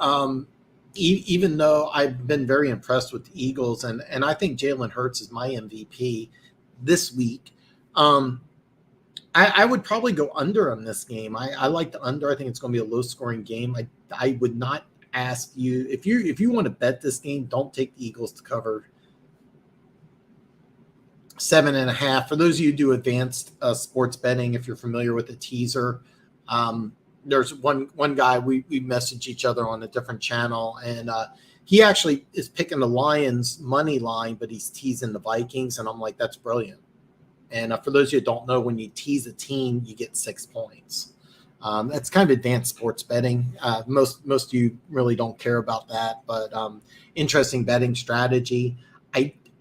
S1: even though I've been very impressed with the Eagles, and I think Jalen Hurts is my MVP this week, I would probably go under on this game. I like the under. I think it's going to be a low-scoring game. I would not ask you if you want to bet this game, don't take the Eagles to cover 7.5. For those of you who do advanced sports betting, if you're familiar with the teaser, there's one guy we message each other on a different channel, and he actually is picking the Lions money line, but he's teasing the Vikings, and I'm like, that's brilliant. And for those of you who don't know, when you tease a team, you get 6 points. That's kind of advanced sports betting. Most of you really don't care about that, but interesting betting strategy.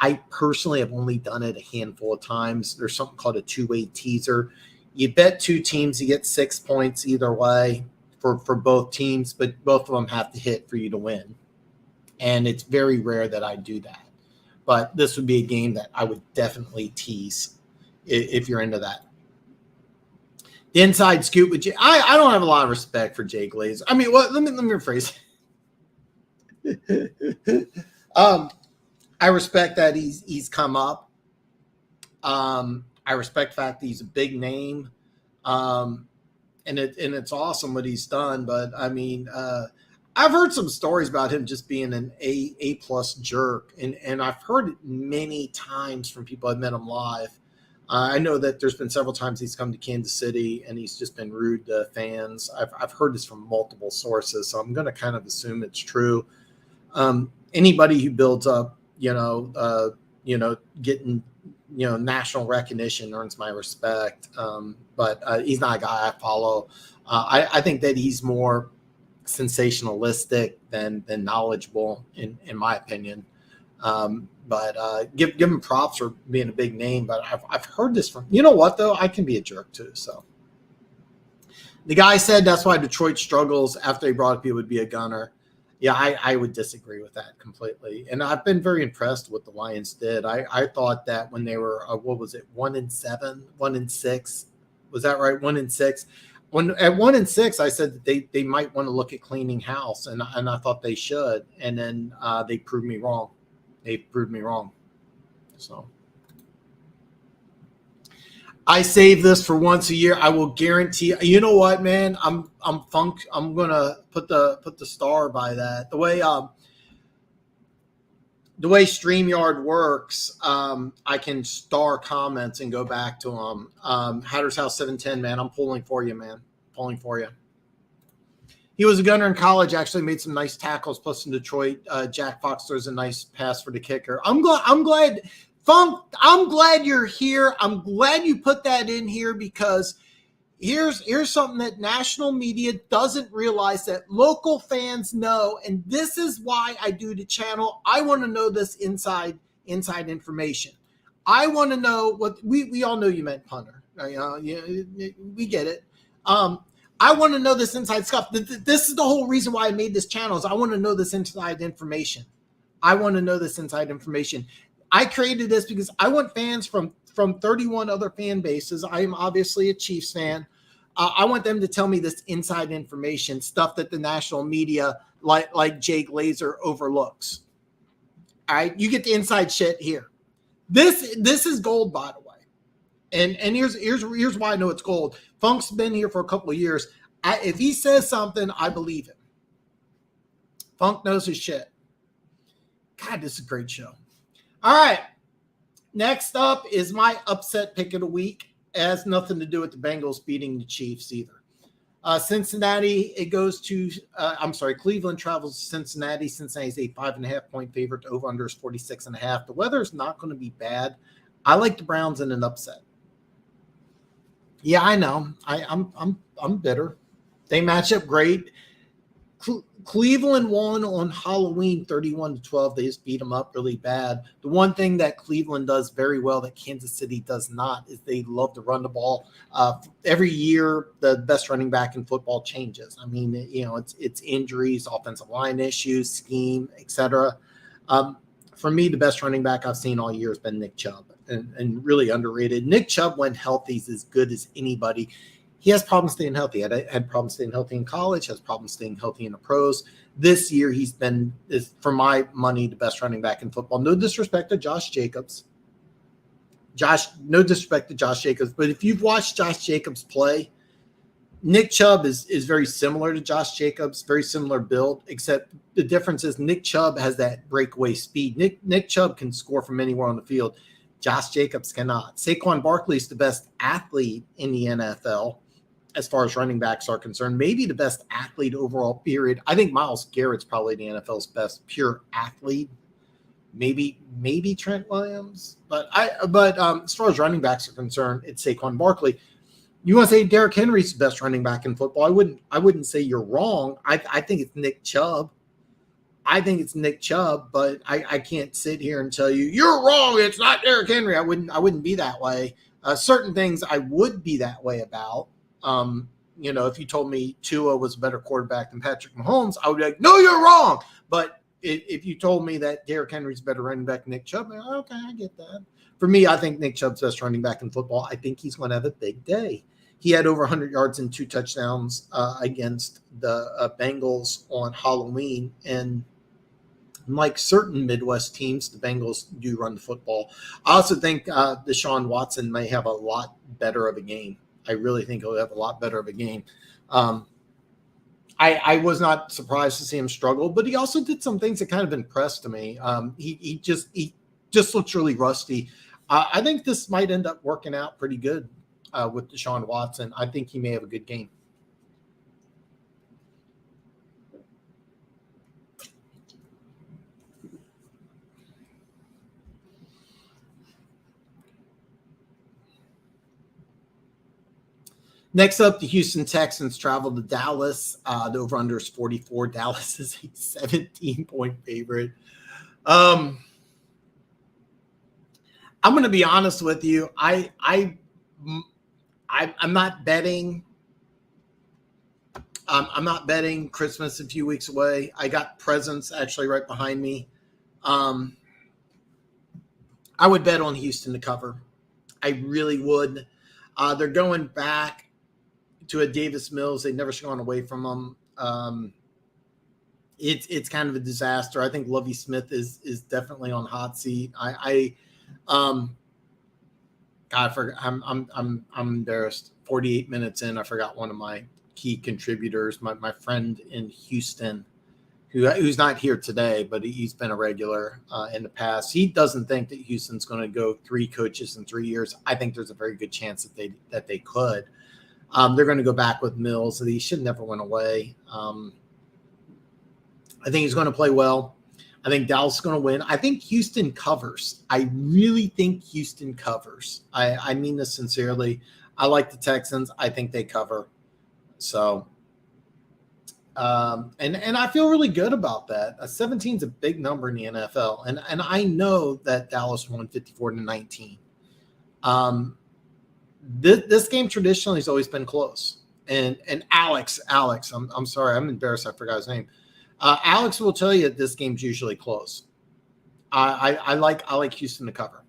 S1: I personally have only done it a handful of times. There's something called a two-way teaser. You bet 2 teams, you get 6 points either way for both teams, but both of them have to hit for you to win. And it's very rare that I do that. But this would be a game that I would definitely tease if you're into that. The inside scoop with Jay. I don't have a lot of respect for Jay Glazer. I mean, let me rephrase. I respect that he's come up. I respect the fact that he's a big name, and it's awesome what he's done. But I mean, I've heard some stories about him just being an A+ jerk, and I've heard it many times from people I've met him live. I know that there's been several times he's come to Kansas City and he's just been rude to fans. I've heard this from multiple sources, so I'm going to kind of assume it's true. Anybody who builds up, getting, national recognition earns my respect. But he's not a guy I follow. I think that he's more sensationalistic than knowledgeable, in my opinion. But give him props for being a big name. But I've heard this from, you know what, though? I can be a jerk, too. So the guy said that's why Detroit struggles after they brought up he would be a gunner. Yeah, I would disagree with that completely. And I've been very impressed with what the Lions did. I thought that when they were, 1-7, 1-6? Was that right? 1-6. At 1-6, I said that they might want to look at cleaning house, and I thought they should. And then they proved me wrong. So I save this for once a year. I will guarantee. You know what, man? I'm gonna put the star by that. The way Streamyard works, I can star comments and go back to them. Hatter's House 710, man. I'm pulling for you, man. Pulling for you. He was a gunner in college. Actually, made some nice tackles. Plus, in Detroit, Jack Fox throws a nice pass for the kicker. I'm glad. Funk, I'm glad you're here. I'm glad you put that in here, because here's something that national media doesn't realize that local fans know, and this is why I do the channel. I want to know this inside information. I want to know what we all know you meant punter. We get it. I want to know this inside stuff. This is the whole reason why I made this channel, is I want to know this inside information. I created this because I want fans from 31 other fan bases. I am obviously a Chiefs fan. I want them to tell me this inside information, stuff that the national media like Jay Glazer overlooks. All right, you get the inside shit here. This is gold, by the way. And here's why I know it's gold. Funk's been here for a couple of years. If he says something, I believe him. Funk knows his shit. God, this is a great show. All right. Next up is my upset pick of the week. It has nothing to do with the Bengals beating the Chiefs either. Cincinnati, it goes to, Cleveland travels to Cincinnati. Cincinnati's a 5.5 point favorite. Over under is 46.5. The weather is not going to be bad. I like the Browns in an upset. Yeah, I know. I'm bitter. They match up great. Cleveland won on Halloween 31-12. They just beat them up really bad. The one thing that Cleveland does very well that Kansas City does not is they love to run the ball. Every year, the best running back in football changes. I mean, it's injuries, offensive line issues, scheme, etc. For me, the best running back I've seen all year has been Nick Chubb, and really underrated. Nick Chubb, when healthy, is as good as anybody. He has problems staying healthy. Had problems staying healthy in college, has problems staying healthy in the pros. This year, he's been, for my money, the best running back in football. No disrespect to Josh Jacobs. No disrespect to Josh Jacobs, but if you've watched Josh Jacobs play, Nick Chubb is very similar to Josh Jacobs, very similar build, except the difference is Nick Chubb has that breakaway speed. Nick Chubb can score from anywhere on the field. Josh Jacobs cannot. Saquon Barkley is the best athlete in the NFL as far as running backs are concerned, maybe the best athlete overall, period. I think Myles Garrett's probably the NFL's best pure athlete. Maybe Trent Williams, but as far as running backs are concerned, it's Saquon Barkley. You want to say Derrick Henry's the best running back in football? I wouldn't say you're wrong. I think it's Nick Chubb. But I can't sit here and tell you you're wrong. It's not Derrick Henry. I wouldn't be that way. Certain things I would be that way about. If you told me Tua was a better quarterback than Patrick Mahomes, I would be like, no, you're wrong. But if you told me that Derrick Henry's a better running back than Nick Chubb, okay, I get that. For me, I think Nick Chubb's best running back in football. I think he's going to have a big day. He had over 100 yards and 2 touchdowns against the Bengals on Halloween. And like certain Midwest teams, the Bengals do run the football. I also think Deshaun Watson may have a lot better of a game. I really think he'll have a lot better of a game. I was not surprised to see him struggle, but he also did some things that kind of impressed me. He just looks really rusty. I think this might end up working out pretty good with Deshaun Watson. I think he may have a good game. Next up, the Houston Texans travel to Dallas. The over-under is 44. Dallas is a 17-point favorite. I'm going to be honest with you. I'm not betting. I'm not betting Christmas a few weeks away. I got presents actually right behind me. I would bet on Houston to cover. I really would. They're going back to a Davis Mills. They've never gone away from them. It's kind of a disaster. I think Lovie Smith is definitely on hot seat. I'm embarrassed. 48 minutes in, I forgot one of my key contributors, my friend in Houston, who's not here today, but he's been a regular in the past. He doesn't think that Houston's going to go 3 coaches in 3 years. I think there's a very good chance that they could. They're going to go back with Mills. He should never went away. I think he's going to play well. I think Dallas is going to win. I think Houston covers. I really think Houston covers. I mean this sincerely. I like the Texans. I think they cover. So, and I feel really good about that. 17 is a big number in the NFL, and I know that Dallas won 54-19. This game traditionally has always been close. And Alex, I'm sorry, I'm embarrassed. I forgot his name. Alex will tell you that this game's usually close. I like Houston to cover.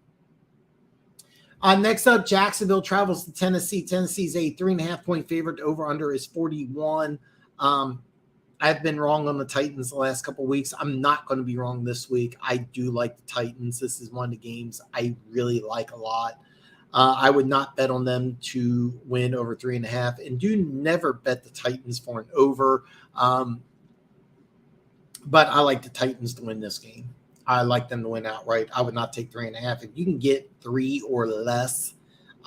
S1: Next up, Jacksonville travels to Tennessee. Tennessee's a 3.5-point favorite. Over under is 41. I've been wrong on the Titans the last couple of weeks. I'm not going to be wrong this week. I do like the Titans. This is one of the games I really like a lot. I would not bet on them to win over 3.5, and do never bet the Titans for an over. But I like the Titans to win this game. I like them to win outright. I would not take 3.5. If you can get 3 or less,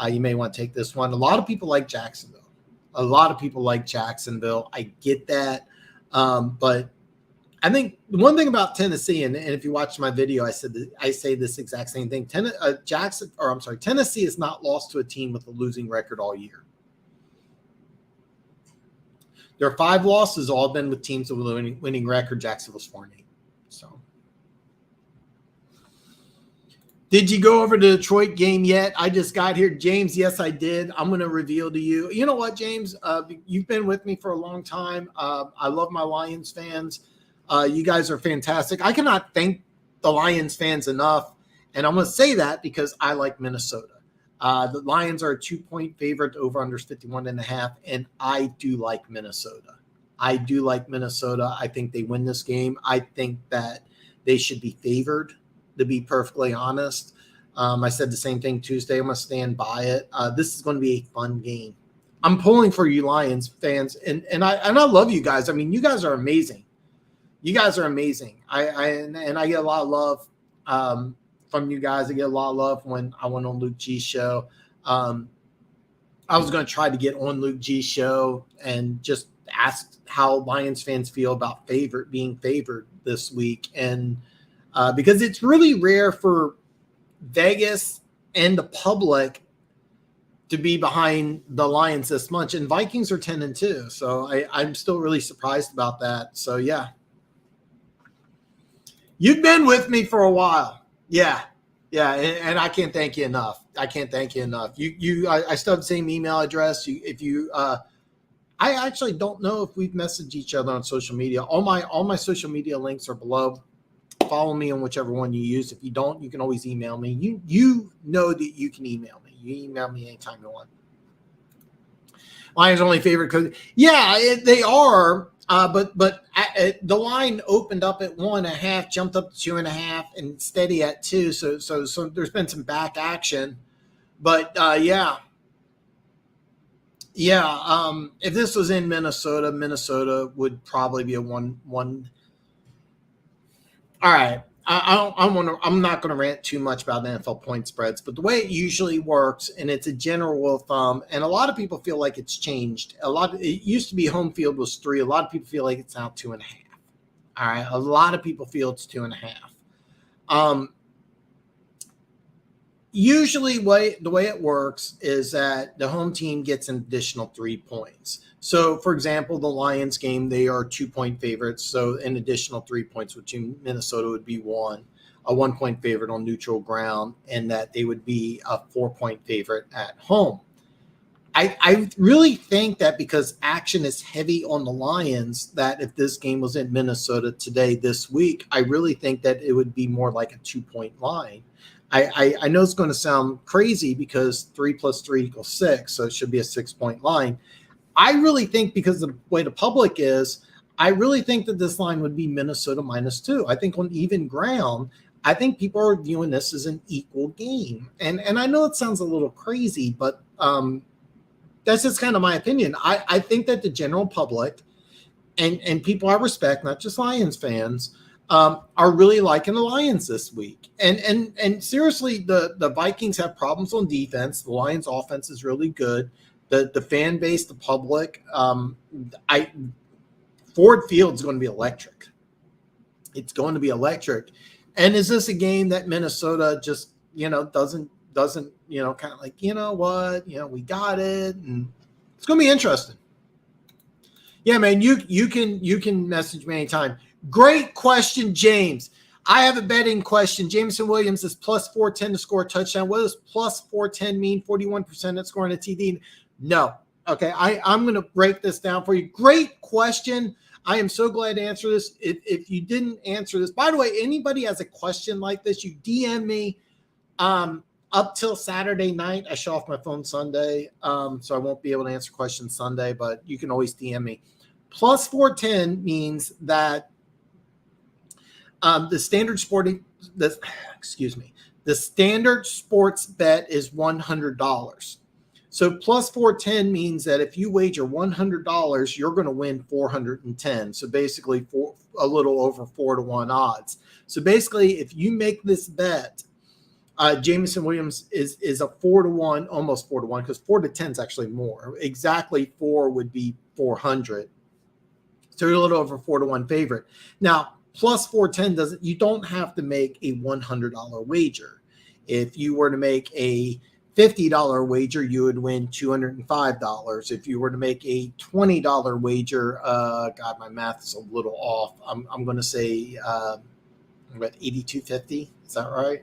S1: you may want to take this one. A lot of people like Jacksonville. I get that. But I think the one thing about Tennessee, and if you watch my video, I say this exact same thing. Tennessee has not lost to a team with a losing record all year. Their 5 losses all been with teams with a winning record. Jacksonville's 4-8. So, did you go over the Detroit game yet? I just got here, James. Yes, I did. I'm going to reveal to you. You know what, James? You've been with me for a long time. I love my Lions fans. You guys are fantastic. I cannot thank the Lions fans enough, and I'm going to say that because I like Minnesota. The Lions are a 2-point favorite, over under 51.5, and I do like Minnesota. I think they win this game. I think that they should be favored, to be perfectly honest. I said the same thing Tuesday. I'm going to stand by it. This is going to be a fun game. I'm pulling for you Lions fans, and I love you guys. I mean, you guys are amazing. I get a lot of love from you guys. I get a lot of love when I went on Luke G's show. I was going to try to get on Luke G's show and just ask how Lions fans feel about being favored this week. And because it's really rare for Vegas and the public to be behind the Lions this much. And Vikings are 10-2. So I'm still really surprised about that. So, yeah. You've been with me for a while. Yeah, and I can't thank you enough. I still have the same email address. I actually don't know if we've messaged each other on social media. All my social media links are below. Follow me on whichever one you use. If you don't, you can always email me. You know that you can email me. You email me anytime you want. Lions only favorite because they are. But the line opened up at 1.5, jumped up to 2.5, and steady at 2. So there's been some back action, but if this was in Minnesota would probably be a 1-1. All right, I'm not going to rant too much about NFL point spreads, but the way it usually works, and it's a general rule of thumb, and a lot of people feel like it's changed. It used to be home field was 3. A lot of people feel like it's now 2.5. All right, a lot of people feel it's 2.5. Usually, the way it works is that the home team gets an additional 3 points. So, for example, the Lions game, they are 2-point favorites. So, an additional 3 points, which in Minnesota would be 1, a 1-point favorite on neutral ground, and that they would be a 4-point favorite at home. I really think that because action is heavy on the Lions, that if this game was in Minnesota today, this week, I really think that it would be more like a 2-point line. I know it's going to sound crazy because 3 + 3 = 6, so it should be a 6-point line. I really think because of the way the public is, I really think that this line would be Minnesota -2. I think on even ground, I think people are viewing this as an equal game. And I know it sounds a little crazy, but that's just kind of my opinion. I think that the general public and people I respect, not just Lions fans, are really liking the Lions this week. And seriously, the Vikings have problems on defense. The Lions offense is really good. The fan base, the public, Ford Field's going to be electric. It's going to be electric. And is this a game that Minnesota just, doesn't, kind of like, we got it. And it's going to be interesting. Yeah, man, you can message me anytime. Great question, James. I have a betting question. Jameson Williams is +410 to score a touchdown. What does +410 mean? 41% at scoring a TD? No. Okay, I'm going to break this down for you. Great question. I am so glad to answer this. If you didn't answer this, by the way, anybody has a question like this, you DM me up till Saturday night. I shut off my phone Sunday, so I won't be able to answer questions Sunday, but you can always DM me. +410 means that the standard sports bet is $100. So +410 means that if you wager $100, you're going to win 410. So basically a little over 4-to-1 odds. So basically, if you make this bet, Jameson Williams is a 4-to-1, almost 4-to-1, because 4-to-10 is actually more. Exactly 4 would be 400. So you're a little over 4-to-1 favorite. Now, +410 you don't have to make a $100 wager. If you were to make a $50 wager, you would win $205. If you were to make a $20 wager, God, my math is a little off. I'm going to say, what, 82.50? Is that right?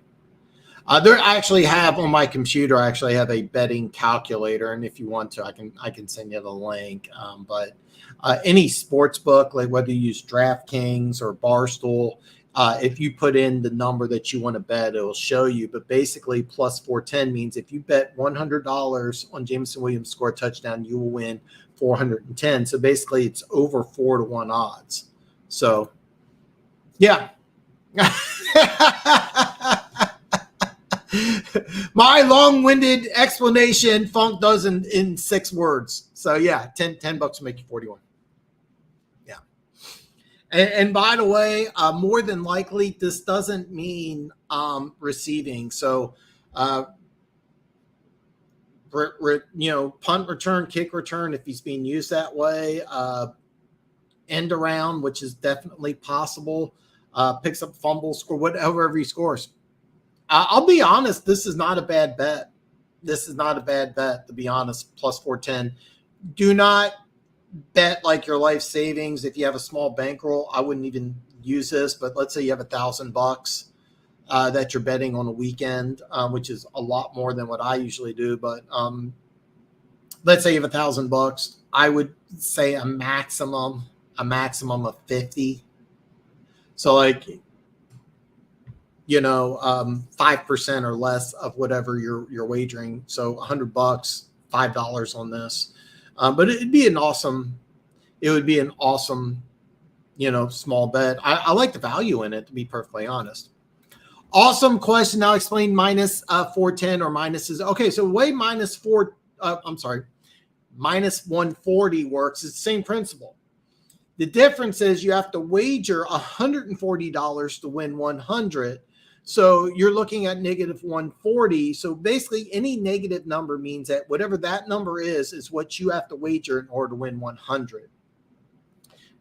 S1: There, I actually have on my computer. I actually have a betting calculator, and if you want to, I can send you the link. But any sports book, like whether you use DraftKings or Barstool, if you put in the number that you want to bet, it will show you. But basically, plus 410 means if you bet $100 on Jameson Williams score a touchdown, you will win 410. So basically, it's over 4-1 odds. So, yeah. My long-winded explanation, Funk does in 6 words. So yeah, 10 bucks will make you 41. Yeah. And by the way, more than likely, this doesn't mean receiving. So, punt return, kick return, if he's being used that way, end around, which is definitely possible, picks up fumble, score, whatever he scores. I'll be honest, this is not a bad bet. This is not a bad bet, to be honest, plus 410. Do not bet like your life savings. If you have a small bankroll, I wouldn't even use this, but let's say you have $1,000 that you're betting on a weekend, which is a lot more than what I usually do. But let's say you have $1,000. I would say a maximum of 50. So like, 5% or less of whatever you're wagering. So $100, $5 on this. But it would be an awesome, small bet. I like the value in it, to be perfectly honest. Awesome question. Now explain minus 410 or minuses. Okay, so the way minus 140 works is the same principle. The difference is you have to wager $140 to win 100. So you're looking at negative 140. So basically any negative number means that whatever that number is what you have to wager in order to win 100.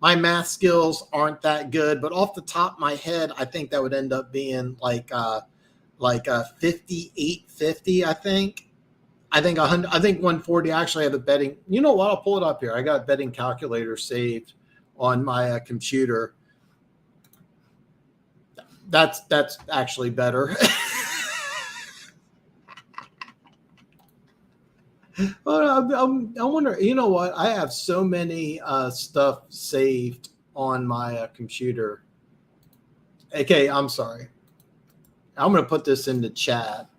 S1: My math skills aren't that good, but off the top of my head, I think that would end up being like 58.50. I think 140. I actually have a betting. You know what? I'll pull it up here. I got a betting calculator saved on my computer. That's actually better. But I wonder, you know what? I have so many stuff saved on my computer. Okay, I'm sorry. I'm going to put this in the chat.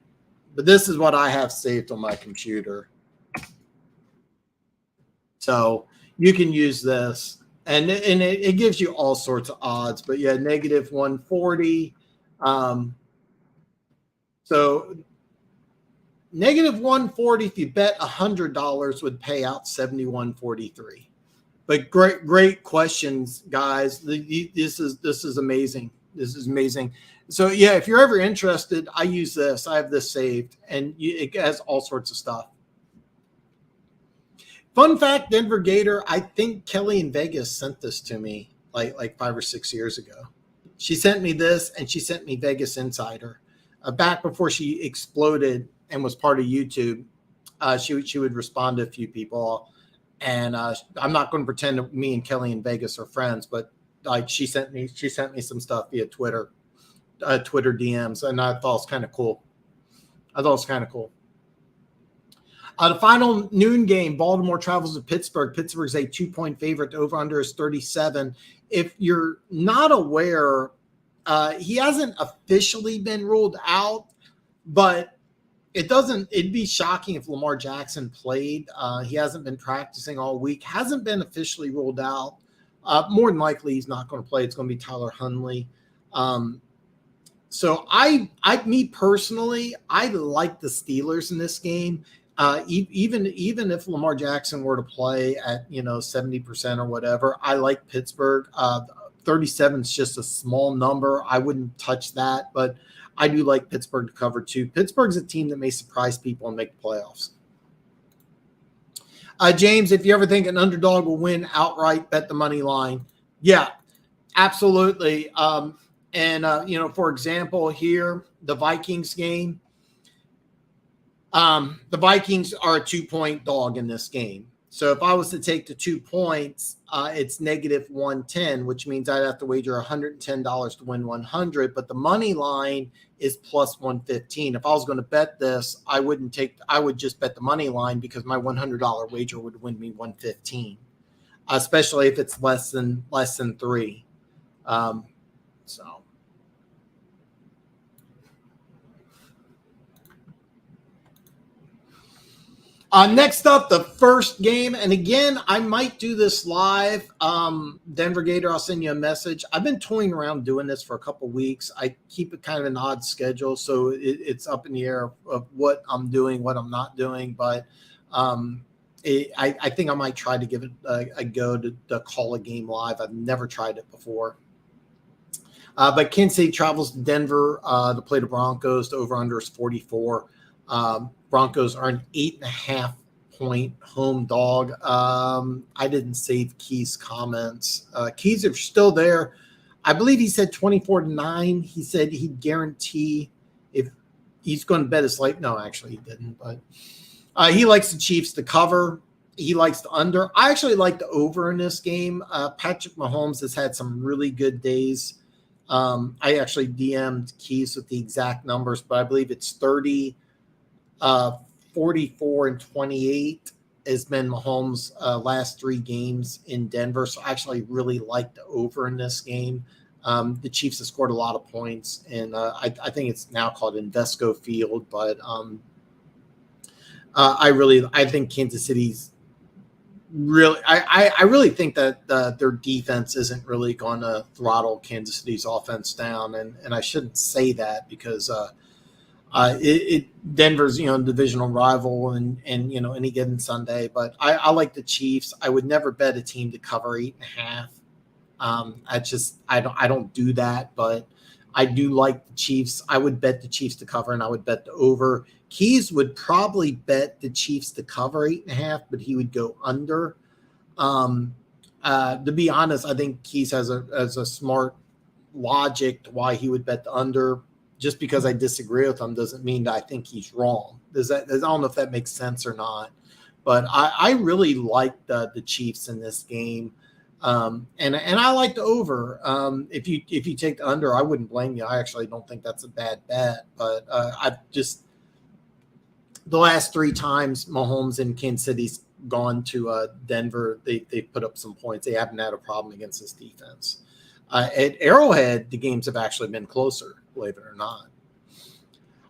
S1: But this is what I have saved on my computer. So you can use this. And it gives you all sorts of odds. But yeah, negative 140. So negative 140, if you bet $100, would pay out 71.43. But great questions, guys. This is amazing. This is amazing. So yeah, if you're ever interested, I use this. I have this saved, and it has all sorts of stuff. Fun fact, Denver Gator, I think Kelly in Vegas sent this to me like 5 or 6 years ago. She sent me this, and she sent me Vegas Insider. Back before she exploded and was part of YouTube, she would respond to a few people. And I'm not going to pretend that me and Kelly in Vegas are friends, but like she sent me some stuff via Twitter DMs, and I thought it was kind of cool. The final noon game, Baltimore travels to Pittsburgh. Pittsburgh's a 2-point favorite. The over-under is 37. If you're not aware, he hasn't officially been ruled out, but it'd be shocking if Lamar Jackson played. He hasn't been practicing all week, hasn't been officially ruled out. More than likely, he's not going to play. It's going to be Tyler Huntley. So me personally, I like the Steelers in this game. Even if Lamar Jackson were to play at 70% or whatever, I like Pittsburgh. 37 is just a small number. I wouldn't touch that, but I do like Pittsburgh to cover too. Pittsburgh's a team that may surprise people and make the playoffs. James, if you ever think an underdog will win outright, bet the money line. Yeah, absolutely. For example, here, the Vikings game, The Vikings are a 2-point dog in this game. So if I was to take the 2 points, it's negative 110, which means I'd have to wager $110 to win 100. But the money line is plus 115. If I was going to bet this, I would just bet the money line because my $100 wager would win me 115, especially if it's less than 3. So. Next up, the first game. And again, I might do this live. Denver Gator, I'll send you a message. I've been toying around doing this for a couple weeks. I keep it kind of an odd schedule, so it's up in the air of what I'm doing, what I'm not doing. But I think I might try to give it a go to call a game live. I've never tried it before. But Kansas City travels to Denver to play the Broncos. The over-under is 44. Broncos are an 8.5-point home dog. I didn't save Key's comments. Keys, if you're still there, I believe he said 24-9. He said he'd guarantee if he's going to bet his life. No, actually he didn't. But he likes the Chiefs to cover. He likes the under. I actually like the over in this game. Patrick Mahomes has had some really good days. I actually DM'd Keys with the exact numbers, but I believe it's 30. 44 and 28 has been Mahomes' last 3 games in Denver. So I actually really like the over in this game. The Chiefs have scored a lot of points, and I think it's now called Invesco Field. But I think Kansas City's really – I really think that their defense isn't really going to throttle Kansas City's offense down. And I shouldn't say that because Denver's, divisional rival and any given Sunday, but I like the Chiefs. I would never bet a team to cover 8.5. I don't do that, but I do like the Chiefs. I would bet the Chiefs to cover, and I would bet the over. Keys would probably bet the Chiefs to cover 8.5, but he would go under. To be honest, I think Keys has a smart logic to why he would bet the under. Just because I disagree with him doesn't mean that I think he's wrong. I don't know if that makes sense or not, but I really like the Chiefs in this game, and I like the over. If you take the under, I wouldn't blame you. I actually don't think that's a bad bet, but the last 3 times Mahomes and Kansas City's gone to Denver, they put up some points. They haven't had a problem against this defense. At Arrowhead, the games have actually been closer, believe it or not.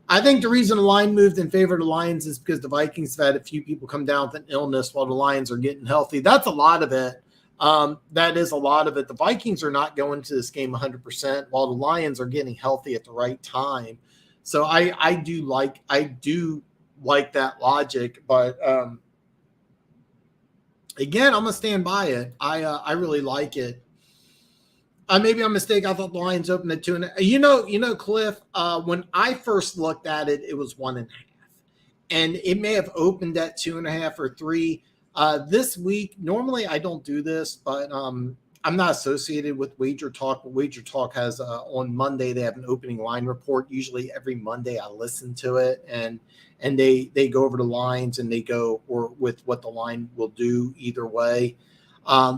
S1: I think the reason the line moved in favor of the Lions is because the Vikings have had a few people come down with an illness while the Lions are getting healthy. That's a lot of it. That is a lot of it. The Vikings are not going to this game 100%, while the Lions are getting healthy at the right time. So I do like that logic, but again, I'm gonna stand by it. I really like it. Maybe I'm mistaken. I thought the Lions opened at 2.5. Cliff, when I first looked at it, it was 1.5. And it may have opened at 2.5 or 3. This week, normally I don't do this, but I'm not associated with Wager Talk. But Wager Talk has on Monday, they have an opening line report. Usually every Monday I listen to it, and they go over the lines and they go or with what the line will do either way.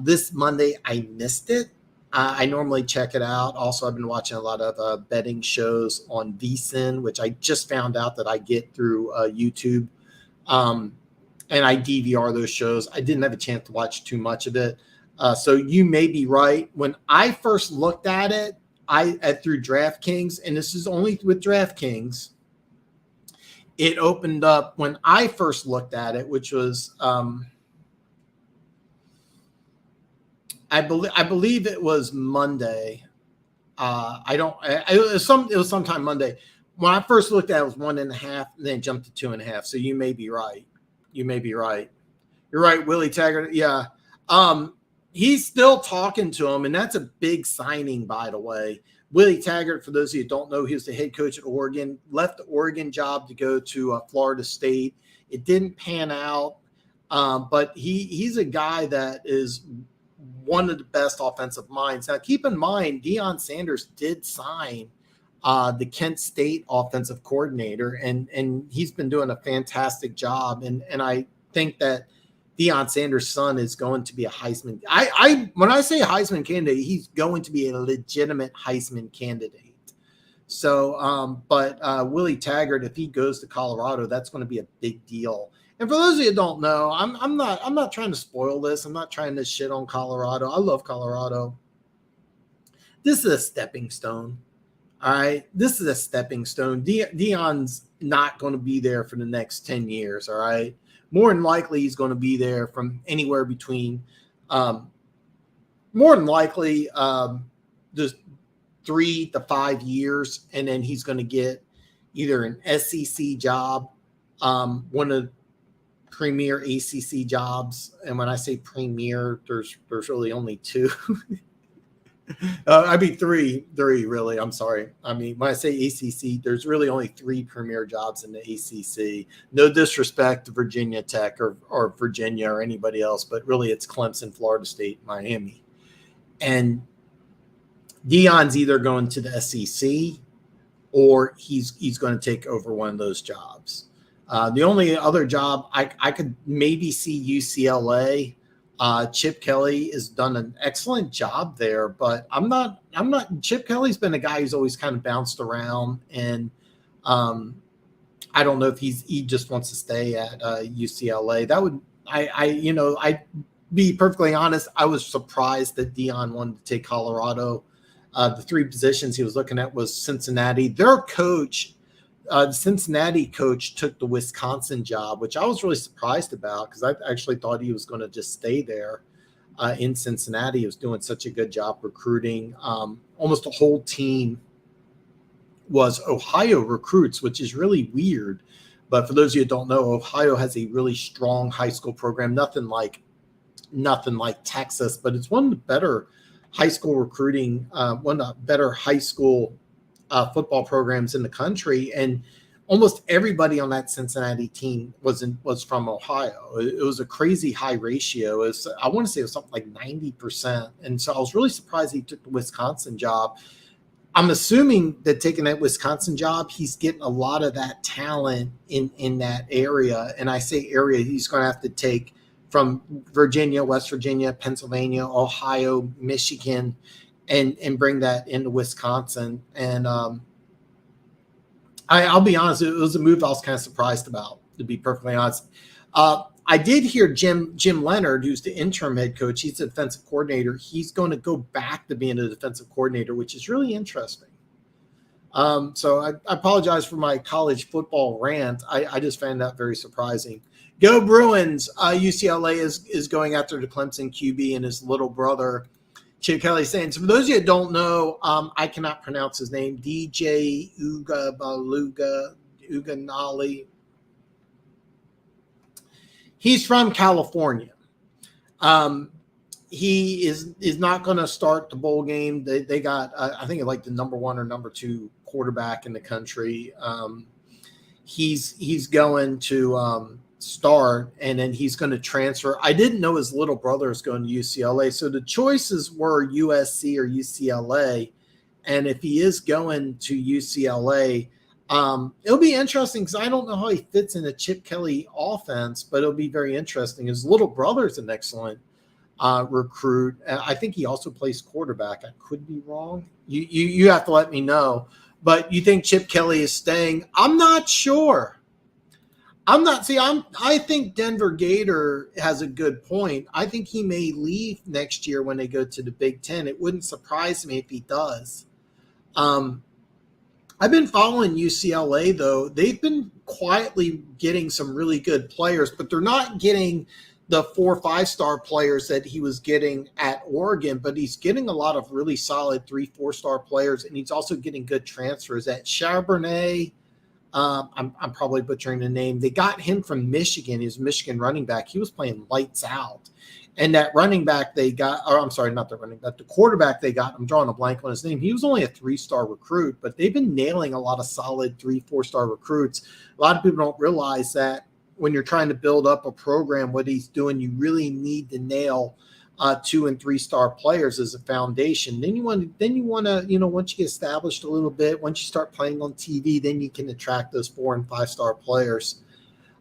S1: This Monday I missed it. I normally check it out. Also, I've been watching a lot of betting shows on VSiN, which I just found out that I get through YouTube. And I DVR those shows. I didn't have a chance to watch too much of it. So you may be right. When I first looked at it, through DraftKings, and this is only with DraftKings, it opened up when I first looked at it, which was I believe it was Monday. It was sometime Monday. When I first looked at it, it was 1.5, and then jumped to 2.5. So you may be right. You're right, Willie Taggart. Yeah. He's still talking to him, and that's a big signing, by the way. Willie Taggart, for those of you who don't know, he was the head coach at Oregon, left the Oregon job to go to Florida State. It didn't pan out, but he's a guy that is one of the best offensive minds. Now, keep in mind, Deion Sanders did sign the Kent State offensive coordinator, and he's been doing a fantastic job. And I think that Deion Sanders' son is going to be a Heisman. When I say Heisman candidate, he's going to be a legitimate Heisman candidate. So, but Willie Taggart, if he goes to Colorado, that's going to be a big deal. And for those of you who don't know, I'm not trying to spoil this. I'm not trying to shit on Colorado. I love Colorado. This is a stepping stone. All right, this is a stepping stone. Deion's not going to be there for the next 10 years. All right, more than likely he's going to be there from anywhere between, more than likely, just 3 to 5 years, and then he's going to get either an SEC job, one of the premier ACC jobs. And when I say premier, there's really only 2. I mean three really. I'm sorry. I mean, when I say ACC, there's really only 3 premier jobs in the ACC. No disrespect to Virginia Tech or Virginia or anybody else, but really it's Clemson, Florida State, Miami, and Deion's either going to the SEC or he's going to take over one of those jobs. The only other job I could maybe see UCLA. Chip Kelly has done an excellent job there, but I'm not. Chip Kelly's been a guy who's always kind of bounced around, and I don't know if he just wants to stay at UCLA. That would I'd be perfectly honest. I was surprised that Deion wanted to take Colorado. The 3 positions he was looking at was Cincinnati. Their coach, the Cincinnati coach, took the Wisconsin job, which I was really surprised about because I actually thought he was going to just stay there in Cincinnati. He was doing such a good job recruiting. Almost the whole team was Ohio recruits, which is really weird. But for those of you who don't know, Ohio has a really strong high school program, nothing like Texas, but it's one of the better high school recruiting, one of the better high school football programs in the country. And almost everybody on that Cincinnati team was from Ohio. It was a crazy high ratio. I want to say it was something like 90%. And so I was really surprised he took the Wisconsin job. I'm assuming that taking that Wisconsin job, he's getting a lot of that talent in that area. And I say area, he's going to have to take from Virginia, West Virginia, Pennsylvania, Ohio, Michigan, and bring that into Wisconsin. And I'll be honest, it was a move I was kind of surprised about, to be perfectly honest. I did hear Jim Leonard, who's the interim head coach, he's the defensive coordinator. He's going to go back to being a defensive coordinator, which is really interesting. So I apologize for my college football rant. I just found that very surprising. Go Bruins! UCLA is going after the Clemson QB and his little brother, Chip Kelly, saying. So for those of you that don't know, I cannot pronounce his name. DJ Uganali. He's from California. He is not going to start the bowl game. They got I think like the number 1 or number 2 quarterback in the country. He's going to start, and then he's going to transfer. I didn't know his little brother is going to UCLA. So the choices were USC or UCLA. And if he is going to UCLA, it'll be interesting because I don't know how he fits in the Chip Kelly offense, but it'll be very interesting. His little brother's an excellent recruit. I think he also plays quarterback. I could be wrong. You have to let me know. But you think Chip Kelly is staying? I'm not sure. I think Denver Gator has a good point. I think he may leave next year when they go to the Big Ten. It wouldn't surprise me if he does. I've been following UCLA, though. They've been quietly getting some really good players, but they're not getting the 4 or 5-star players that he was getting at Oregon, but he's getting a lot of really solid 3, 4-star players, and he's also getting good transfers at Charbonnet. I'm probably butchering the name. They got him from Michigan. He was a Michigan running back. He was playing lights out. And that running back they got, or I'm sorry, not the running back, the quarterback they got, I'm drawing a blank on his name. He was only a 3-star recruit, but they've been nailing a lot of solid 3, 4-star recruits. A lot of people don't realize that when you're trying to build up a program, what he's doing, you really need to nail 2 and 3 star players as a foundation. Then you want to, once you get established a little bit, once you start playing on TV, then you can attract those 4 and 5 star players.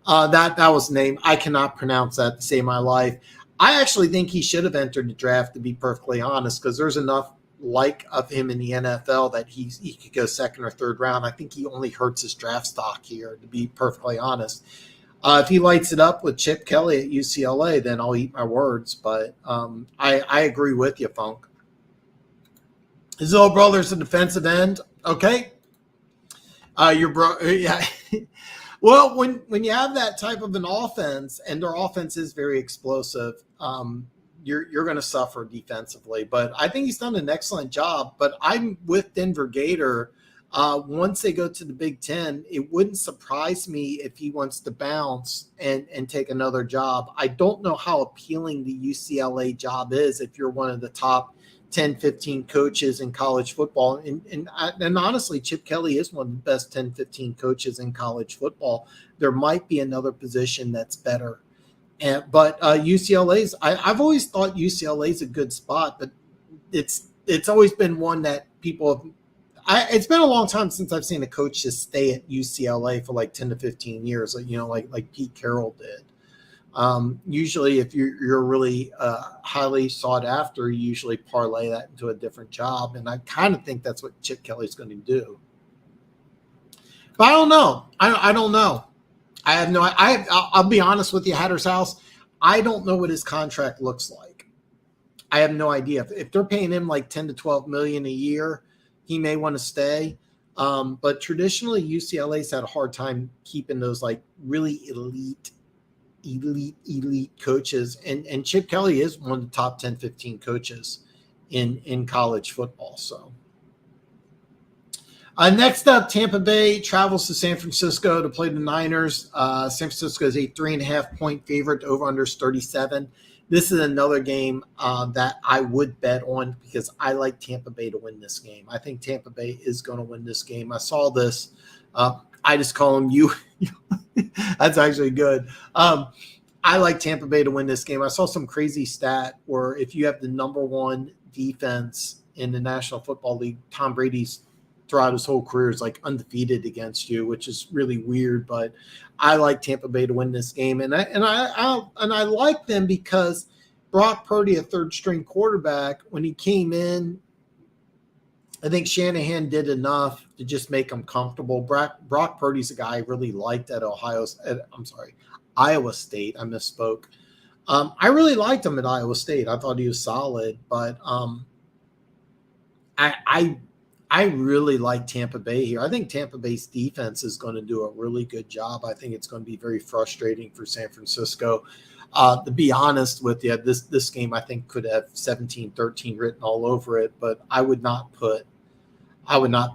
S1: That was the name. I cannot pronounce that to save my life. I actually think he should have entered the draft, to be perfectly honest, because there's enough of him in the NFL that he could go second or third round. I think he only hurts his draft stock here, to be perfectly honest. If he lights it up with Chip Kelly at UCLA, then I'll eat my words. But I agree with you, Funk. His little brother's a defensive end. Okay. Yeah. Well, when you have that type of an offense, and their offense is very explosive, you're going to suffer defensively. But I think he's done an excellent job. But I'm with Denver Gator. Once they go to the Big Ten, it wouldn't surprise me if he wants to bounce and take another job. I don't know how appealing the UCLA job is if you're one of the top 10, 15 coaches in college football. And honestly, Chip Kelly is one of the best 10, 15 coaches in college football. There might be another position that's better. But UCLA's, I've always thought UCLA's a good spot, but it's always been one that people have. It's been a long time since I've seen a coach just stay at UCLA for like 10 to 15 years, like Pete Carroll did. Usually if you're really highly sought after, you usually parlay that into a different job. And I kind of think that's what Chip Kelly's going to do. But I don't know. I don't know. I have no, I'll be honest with you, Hatter's House. I don't know what his contract looks like. I have no idea. If they're paying him like 10 to 12 million a year, he may want to stay. But traditionally UCLA's had a hard time keeping those like really elite coaches. And Chip Kelly is one of the top 10, 15 coaches in college football. So next up, Tampa Bay travels to San Francisco to play the Niners. San Francisco is a 3.5 point favorite. Over under 37. This is another game that I would bet on because I like Tampa Bay to win this game. I think Tampa Bay is going to win this game. I saw this. I just call them you. That's actually good. I like Tampa Bay to win this game. I saw some crazy stat where if you have the number one defense in the National Football League, Tom Brady's throughout his whole career is like undefeated against you, which is really weird. But I like Tampa Bay to win this game, and I like them because Brock Purdy, a third string quarterback, when he came in, I think Shanahan did enough to just make him comfortable. Brock Purdy's a guy I really liked at Iowa State. I misspoke. I really liked him at Iowa State. I thought he was solid, but I really like Tampa Bay here. I think Tampa Bay's defense is going to do a really good job. I think it's going to be very frustrating for San Francisco. To be honest with you, this game I think could have 17-13 written all over it, but I would not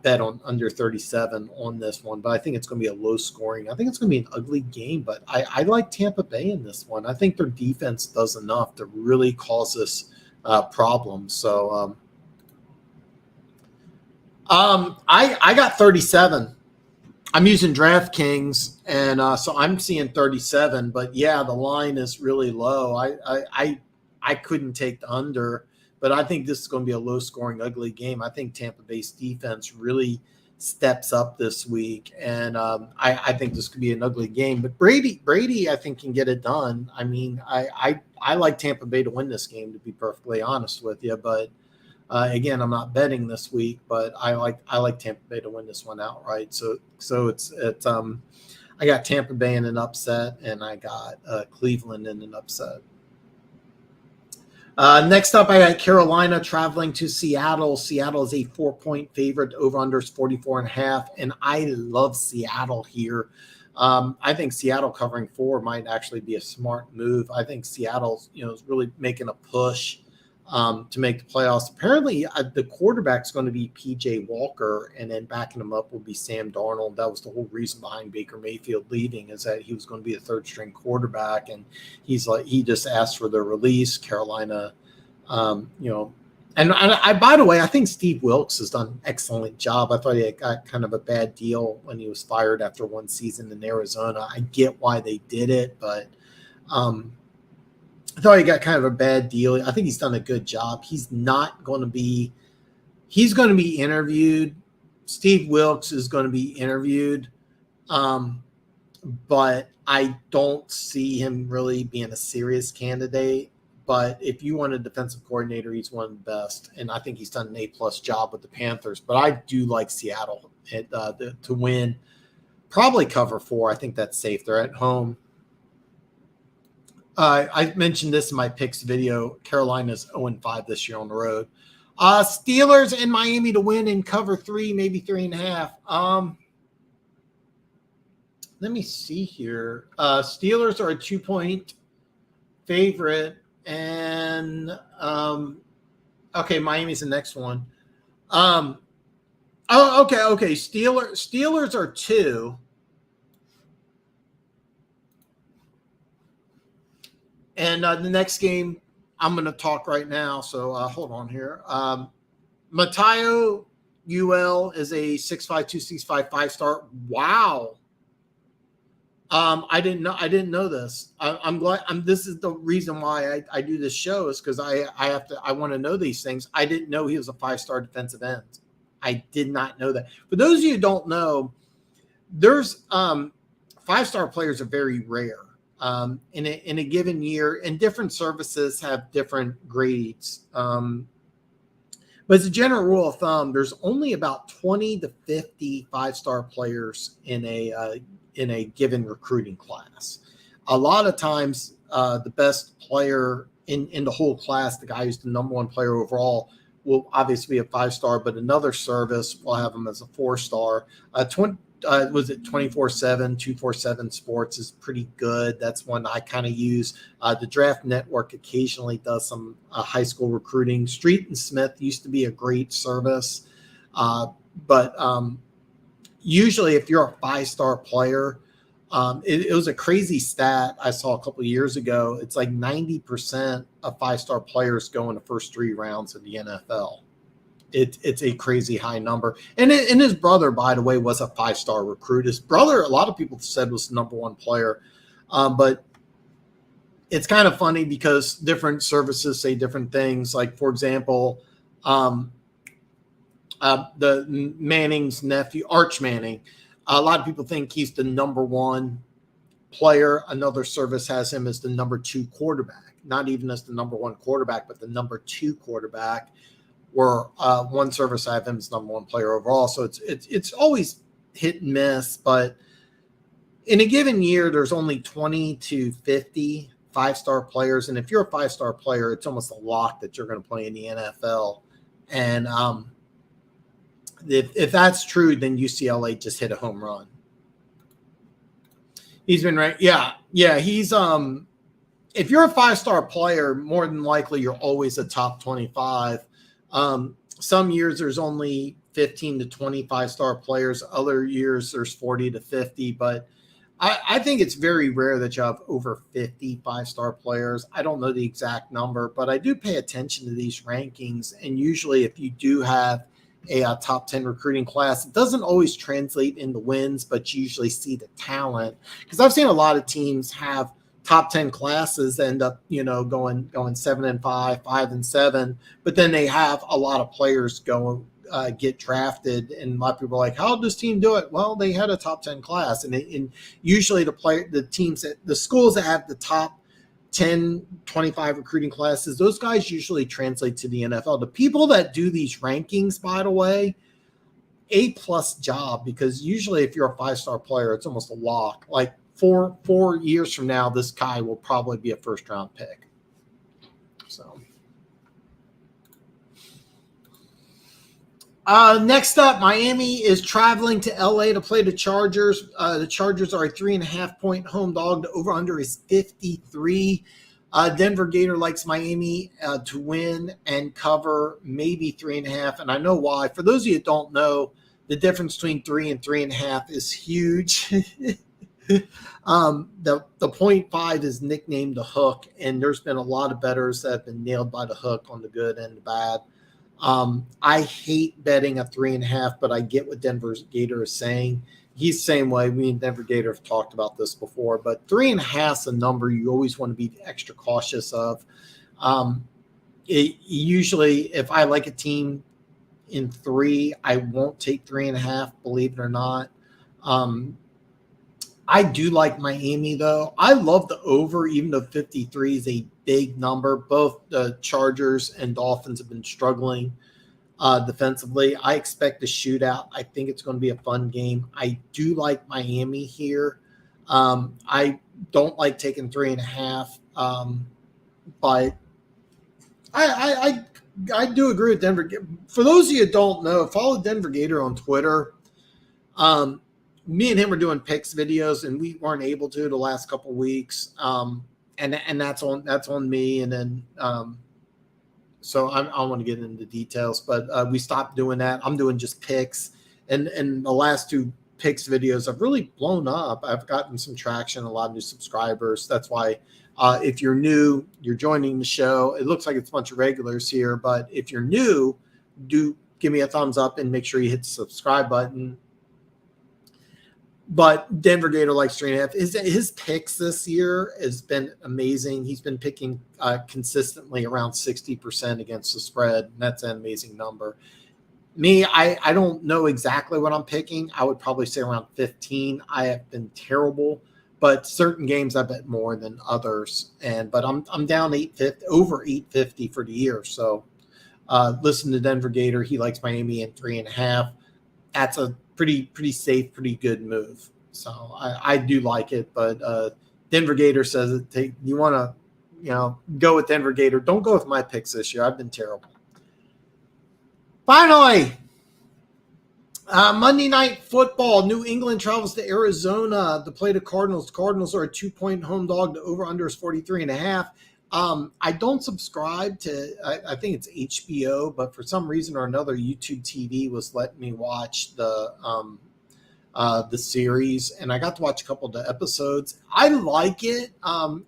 S1: bet on under 37 on this one, but I think it's going to be a low scoring. I think it's going to be an ugly game, but I like Tampa Bay in this one. I think their defense does enough to really cause this problem. So I got 37. I'm using DraftKings, and so I'm seeing 37. But yeah, the line is really low. I couldn't take the under, but I think this is going to be a low-scoring, ugly game. I think Tampa Bay's defense really steps up this week, and I think this could be an ugly game. But Brady, I think can get it done. I mean, I like Tampa Bay to win this game, to be perfectly honest with you, but. Again, I'm not betting this week, but I like Tampa Bay to win this one outright. So it's I got Tampa Bay in an upset, and I got Cleveland in an upset. Next up, I got Carolina traveling to Seattle. Seattle is a 4-point favorite. Over under is 44.5, and I love Seattle here. I think Seattle covering 4 might actually be a smart move. I think Seattle's is really making a push to make the playoffs. Apparently, the quarterback's going to be P.J. Walker, and then backing him up will be Sam Darnold. That was the whole reason behind Baker Mayfield leaving, is that he was going to be a third-string quarterback, and he just asked for their release. Carolina, and by the way, I think Steve Wilkes has done an excellent job. I thought he got kind of a bad deal when he was fired after one season in Arizona. I get why they did it, but I thought he got kind of a bad deal. I think he's done a good job. He's going to be interviewed. Steve Wilkes is going to be interviewed. But I don't see him really being a serious candidate. But if you want a defensive coordinator, he's one of the best. And I think he's done an A-plus job with the Panthers. But I do like Seattle to win. Probably cover 4. I think that's safe. They're at home. I mentioned this in my picks video. Carolina's 0-5 this year on the road. Steelers and Miami to win and cover 3, maybe 3.5. Let me see here. Steelers are a 2-point favorite. And, okay, Miami's the next one. Okay. Steelers are 2. And the next game, I'm going to talk right now. So hold on here. Matayo UL is a 6'5", 265 5-star. Wow. I didn't know this. I'm glad. This is the reason why I do this show, is because I want to know these things. I didn't know he was a 5-star defensive end. I did not know that. For those of you who don't know, there's 5-star players are very rare in a given year, and different services have different grades. But as a general rule of thumb, there's only about 20 to 50 5-star players in a given recruiting class. A lot of times, the best player in the whole class, the guy who's the number 1 player overall, will obviously be a 5-star, but another service will have him as a 4-star. Was it 24/7, 247 Sports is pretty good. That's one I kind of use. The Draft Network occasionally does some high school recruiting. Street and Smith used to be a great service, but usually if you're a 5-star player, it was a crazy stat I saw a couple of years ago. It's like 90% of 5-star players go in the first 3 rounds of the NFL. It's a crazy high number. And his brother, by the way, was a 5-star recruit. His brother, a lot of people said, was the number 1 player. But it's kind of funny because different services say different things. Like, for example, the Manning's nephew, Arch Manning, a lot of people think he's the number 1 player. Another service has him as the number 2 quarterback, not even as the number 1 quarterback, but the number 2 quarterback. Where one service I have him as number 1 player overall. So it's always hit and miss, but in a given year, there's only 20 to 50 5-star players. And if you're a 5-star player, it's almost a lock that you're going to play in the NFL. And if that's true, then UCLA just hit a home run. He's been right. Yeah. He's if you're a 5-star player, more than likely you're always a top 25. Some years there's only 15 to 25-star players. Other years there's 40 to 50. But I think it's very rare that you have over 50 5-star players. I don't know the exact number, but I do pay attention to these rankings. And usually if you do have a top 10 recruiting class, it doesn't always translate into wins, but you usually see the talent. Because I've seen a lot of teams have top 10 classes end up, going 7-5, 5-7, but then they have a lot of players go get drafted, and a lot of people are like, how did this team do it? Well, they had a top 10 class, and usually the schools that have the top 10, 25 recruiting classes, those guys usually translate to the NFL. The people that do these rankings, by the way, A-plus job, because usually if you're a 5-star player, it's almost a lock. Like, 4 years from now, this guy will probably be a 1st-round pick. So, next up, Miami is traveling to LA to play the Chargers. The Chargers are a 3.5-point home dog. The over/under is 53. Denver Gator likes Miami to win and cover, maybe 3.5. And I know why. For those of you that don't know, the difference between 3 and 3.5 is huge. The 0.5 is nicknamed the hook, and there's been a lot of bettors that have been nailed by the hook on the good and the bad. I hate betting a 3.5, but I get what Denver Gator is saying. He's the same way. Me and Denver Gator have talked about this before, but 3.5 is a number you always want to be extra cautious of. Usually, if I like a team in 3, I won't take 3.5, believe it or not. I do like Miami, though. I love the over, even though 53 is a big number. Both the Chargers and Dolphins have been struggling defensively. I expect a shootout. I think it's going to be a fun game. I do like Miami here. I don't like taking 3.5, but I do agree with Denver. For those of you who don't know, follow Denver Gator on Twitter. Me and him were doing picks videos, and we weren't able to the last couple of weeks. And that's on me. And then so I don't want to get into details, but we stopped doing that. I'm doing just picks, and the last 2 picks videos have really blown up. I've gotten some traction, a lot of new subscribers. That's why if you're new, you're joining the show. It looks like it's a bunch of regulars here, but if you're new, do give me a thumbs up and make sure you hit the subscribe button. But Denver Gator likes 3.5. His picks this year has been amazing. He's been picking consistently around 60% against the spread. And that's an amazing number. Me, I don't know exactly what I'm picking. I would probably say around 15. I have been terrible, but certain games I bet more than others. But I'm down 850, over 850 for the year. So listen to Denver Gator. He likes Miami at 3.5. That's a pretty safe, pretty good move. So I do like it, but Denver Gator says you want to, go with Denver Gator. Don't go with my picks this year. I've been terrible. Finally, Monday Night Football. New England travels to Arizona to play the Cardinals. The Cardinals are a 2-point home dog. The over-under is 43.5. I don't subscribe to, I think it's HBO, but for some reason or another, YouTube TV was letting me watch the series, and I got to watch a couple of the episodes. I like it.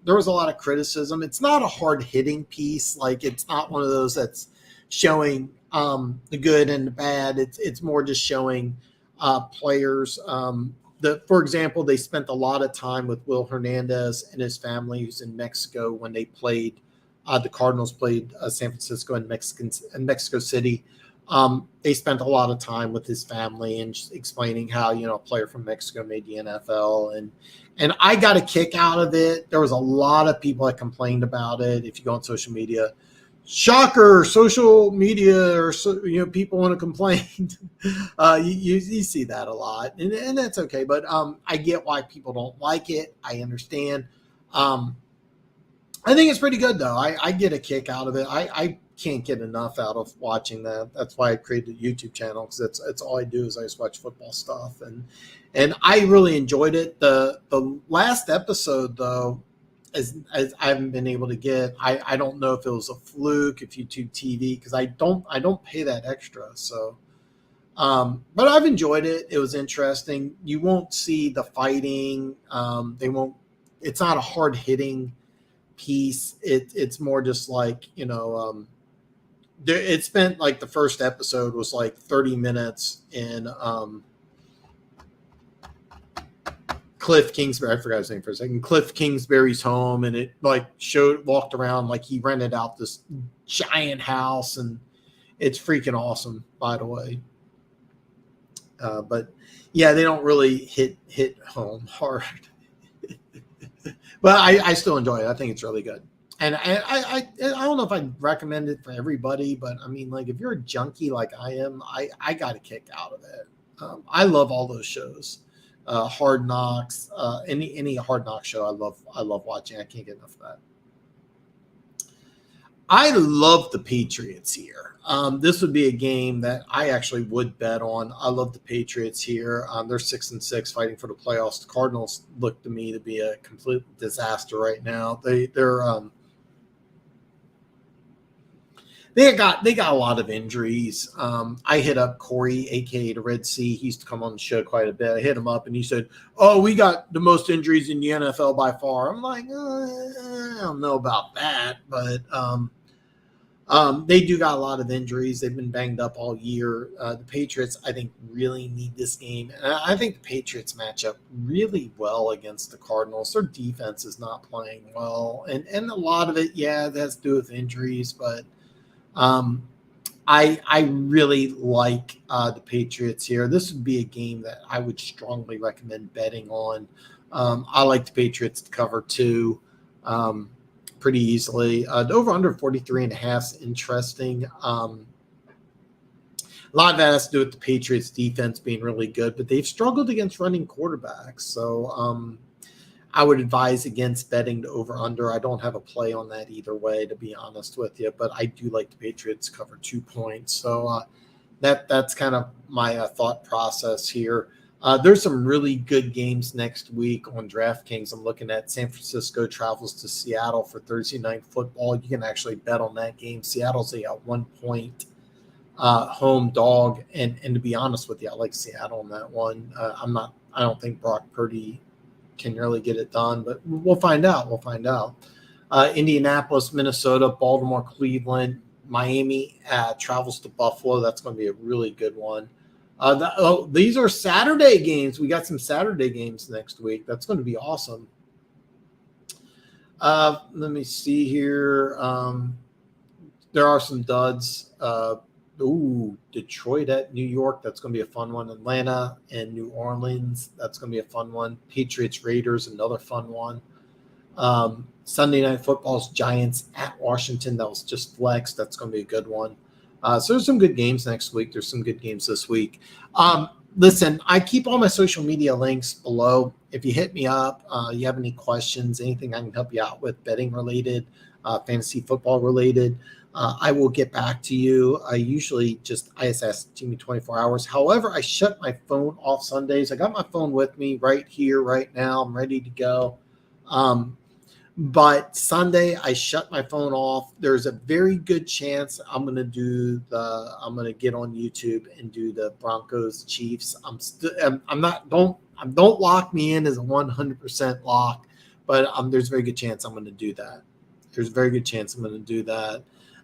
S1: There was a lot of criticism. It's not a hard-hitting piece. Like, it's not one of those that's showing the good and the bad. It's more just showing players. For example, they spent a lot of time with Will Hernandez and his family, who's in Mexico, when they played. The Cardinals played San Francisco and Mexico City. They spent a lot of time with his family and just explaining how a player from Mexico made the NFL, and I got a kick out of it. There was a lot of people that complained about it. If you go on social media, shocker, social media, or people want to complain. You see that a lot, and that's okay. But I get why people don't like it. I understand. I think it's pretty good though. I get a kick out of it. I can't get enough out of watching that. That's why I created a YouTube channel, because that's all I do is I just watch football stuff, and I really enjoyed it. The last episode though, as I haven't been able to get. I don't know if it was a fluke, if YouTube TV, because I don't pay that extra. So, but I've enjoyed it. It was interesting. You won't see the fighting. They won't. It's not a hard hitting piece. It's more just like it spent like the first episode was like 30 minutes in Cliff Kingsbury, I forgot his name for a second, Cliff Kingsbury's home, and it like walked around like he rented out this giant house, and it's freaking awesome, by the way. But yeah, they don't really hit home hard. But I still enjoy it. I think it's really good. And I don't know if I'd recommend it for everybody, but I mean, like, if you're a junkie like I am, I got a kick out of it. I love all those shows. Hard Knocks, any Hard Knocks show, I love watching. I can't get enough of that. I love the Patriots here. This would be a game that I actually would bet on. I love the Patriots here. They're 6-6, fighting for the playoffs. The Cardinals look to me to be a complete disaster right now. They got a lot of injuries. I hit up Corey, aka the Red Sea. He used to come on the show quite a bit. I hit him up and he said, "Oh, we got the most injuries in the NFL by far." I'm like, I don't know about that, but They do got a lot of injuries. They've been banged up all year. The Patriots, I think, really need this game. And I think the Patriots match up really well against the Cardinals. Their defense is not playing well. And a lot of it, that has to do with injuries. But I really like the Patriots here. This would be a game that I would strongly recommend betting on. I like the Patriots to cover 2. Pretty easily. The over-under 43.5 is interesting. A lot of that has to do with the Patriots' defense being really good, but they've struggled against running quarterbacks. So I would advise against betting the over-under. I don't have a play on that either way, to be honest with you, but I do like the Patriots to cover 2 points. So that's kind of my thought process here. There's some really good games next week on DraftKings. I'm looking at San Francisco travels to Seattle for Thursday night football. You can actually bet on that game. Seattle's a 1-point home dog, and to be honest with you, I like Seattle on that one. I don't think Brock Purdy can really get it done, but we'll find out. Indianapolis, Minnesota, Baltimore, Cleveland, Miami travels to Buffalo. That's going to be a really good one. These are Saturday games. We got some Saturday games next week. That's going to be awesome. Let me see here. There are some duds. Detroit at New York. That's going to be a fun one. Atlanta and New Orleans. That's going to be a fun one. Patriots, Raiders, another fun one. Sunday Night Football's Giants at Washington. That was just flex. That's going to be a good one. So there's some good games next week. There's some good games this week. Listen, I keep all my social media links below. If you hit me up, you have any questions, anything I can help you out with, betting related, fantasy football related, I will get back to you. I usually just ISS to me 24 hours. However, I shut my phone off Sundays. I got my phone with me right here, right now. I'm ready to go. But Sunday, I shut my phone off. There's a very good chance I'm going to get on YouTube and do the Broncos Chiefs. Don't lock me in as a 100% lock, but there's a very good chance I'm going to do that.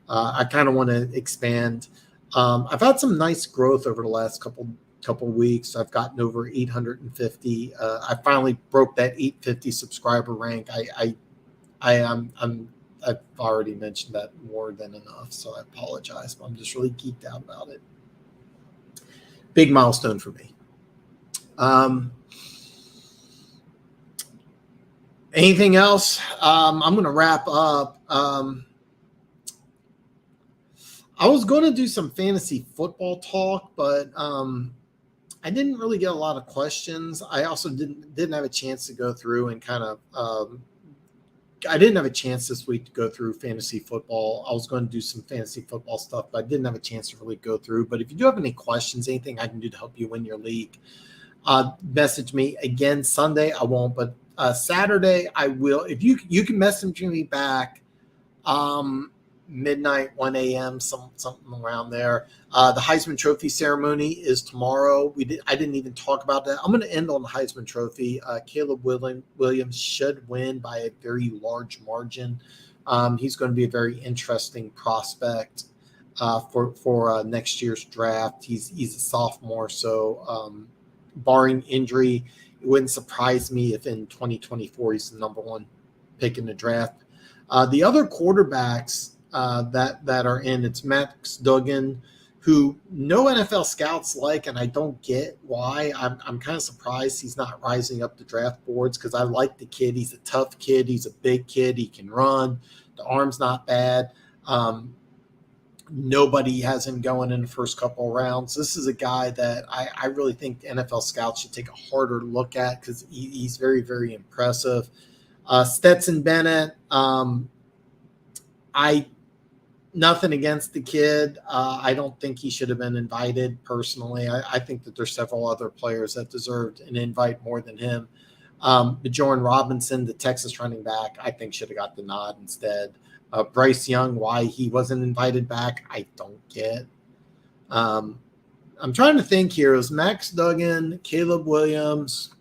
S1: I kind of want to expand. I've had some nice growth over the last couple weeks. I've gotten over 850. I finally broke that 850 subscriber rank. I've already mentioned that more than enough, so I apologize, but I'm just really geeked out about it. Big milestone for me. Anything else? I'm going to wrap up. I was going to do some fantasy football talk, but I didn't really get a lot of questions. I also didn't have a chance to go through and kind of I didn't have a chance this week to go through fantasy football. I was going to do some fantasy football stuff, but I didn't have a chance to really go through. But if you do have any questions, anything I can do to help you win your league, message me. Again, Sunday I won't, but Saturday I will. If you can message me back midnight, 1 a.m., something around there. The Heisman Trophy ceremony is tomorrow. I didn't even talk about that. I'm going to end on the Heisman Trophy. Caleb Williams should win by a very large margin. He's going to be a very interesting prospect for next year's draft. He's a sophomore, so barring injury, it wouldn't surprise me if in 2024 he's the number 1 pick in the draft. The other quarterbacks that are in, it's Max Duggan, who no NFL scouts like, and I don't get why. I'm kind of surprised he's not rising up the draft boards because I like the kid. He's a tough kid. He's a big kid. He can run. The arm's not bad. Nobody has him going in the first couple of rounds. This is a guy that I really think the NFL scouts should take a harder look at because he's very, very impressive. Stetson Bennett, nothing against the kid. I don't think he should have been invited personally. I think that there's several other players that deserved an invite more than him. Bjorn Robinson, the Texas running back, I think should have got the nod instead. Bryce Young, why he wasn't invited back, I don't get. I'm trying to think here. It was Max Duggan, Caleb Williams.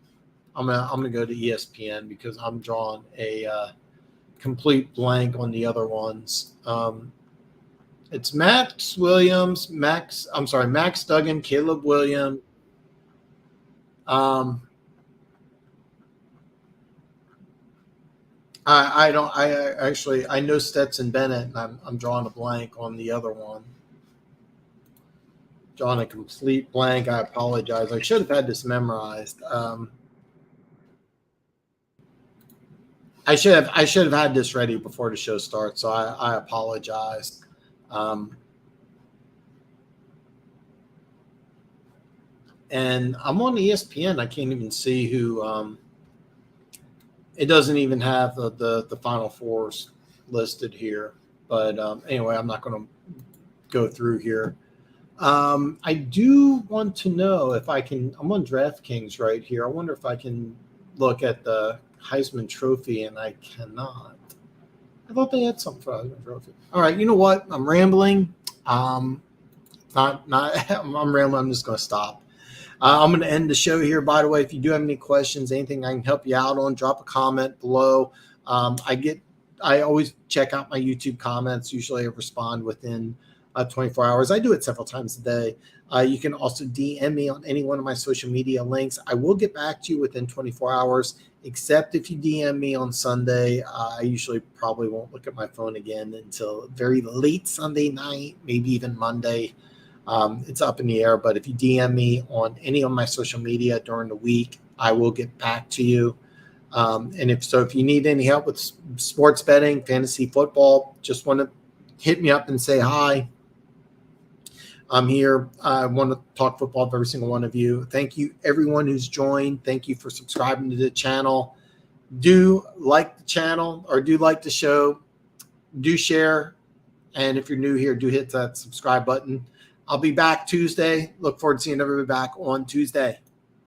S1: I'm gonna go to ESPN because I'm drawing a complete blank on the other ones. It's Max Williams, Max Duggan, Caleb Williams. I don't. I know Stetson Bennett, and I'm drawing a blank on the other one. Drawing a complete blank. I apologize. I should have had this memorized. I should have had this ready before the show starts. So I apologize. And I'm on ESPN. I can't even see who. It doesn't even have the Final Fours listed here. But anyway, I'm not going to go through here. I do want to know if I can. I'm on DraftKings right here. I wonder if I can look at the Heisman Trophy, and I cannot. I thought they had something for Heisman Trophy. All right, you know what? I'm rambling. I'm rambling. I'm just going to stop. I'm going to end the show here. By the way, if you do have any questions, anything I can help you out on, drop a comment below. I always check out my YouTube comments. Usually I respond within 24 hours. I do it several times a day. You can also DM me on any one of my social media links. I will get back to you within 24 hours, except if you DM me on Sunday. I usually probably won't look at my phone again until very late Sunday night, maybe even Monday. It's up in the air, but if you DM me on any of my social media during the week, I will get back to you. And if you need any help with sports betting, fantasy football, just want to hit me up and say hi. I'm here. I want to talk football with every single one of you. Thank you, everyone who's joined. Thank you for subscribing to the channel. Do like the channel or do like the show. Do share. And if you're new here, do hit that subscribe button. I'll be back Tuesday. Look forward to seeing everybody back on Tuesday.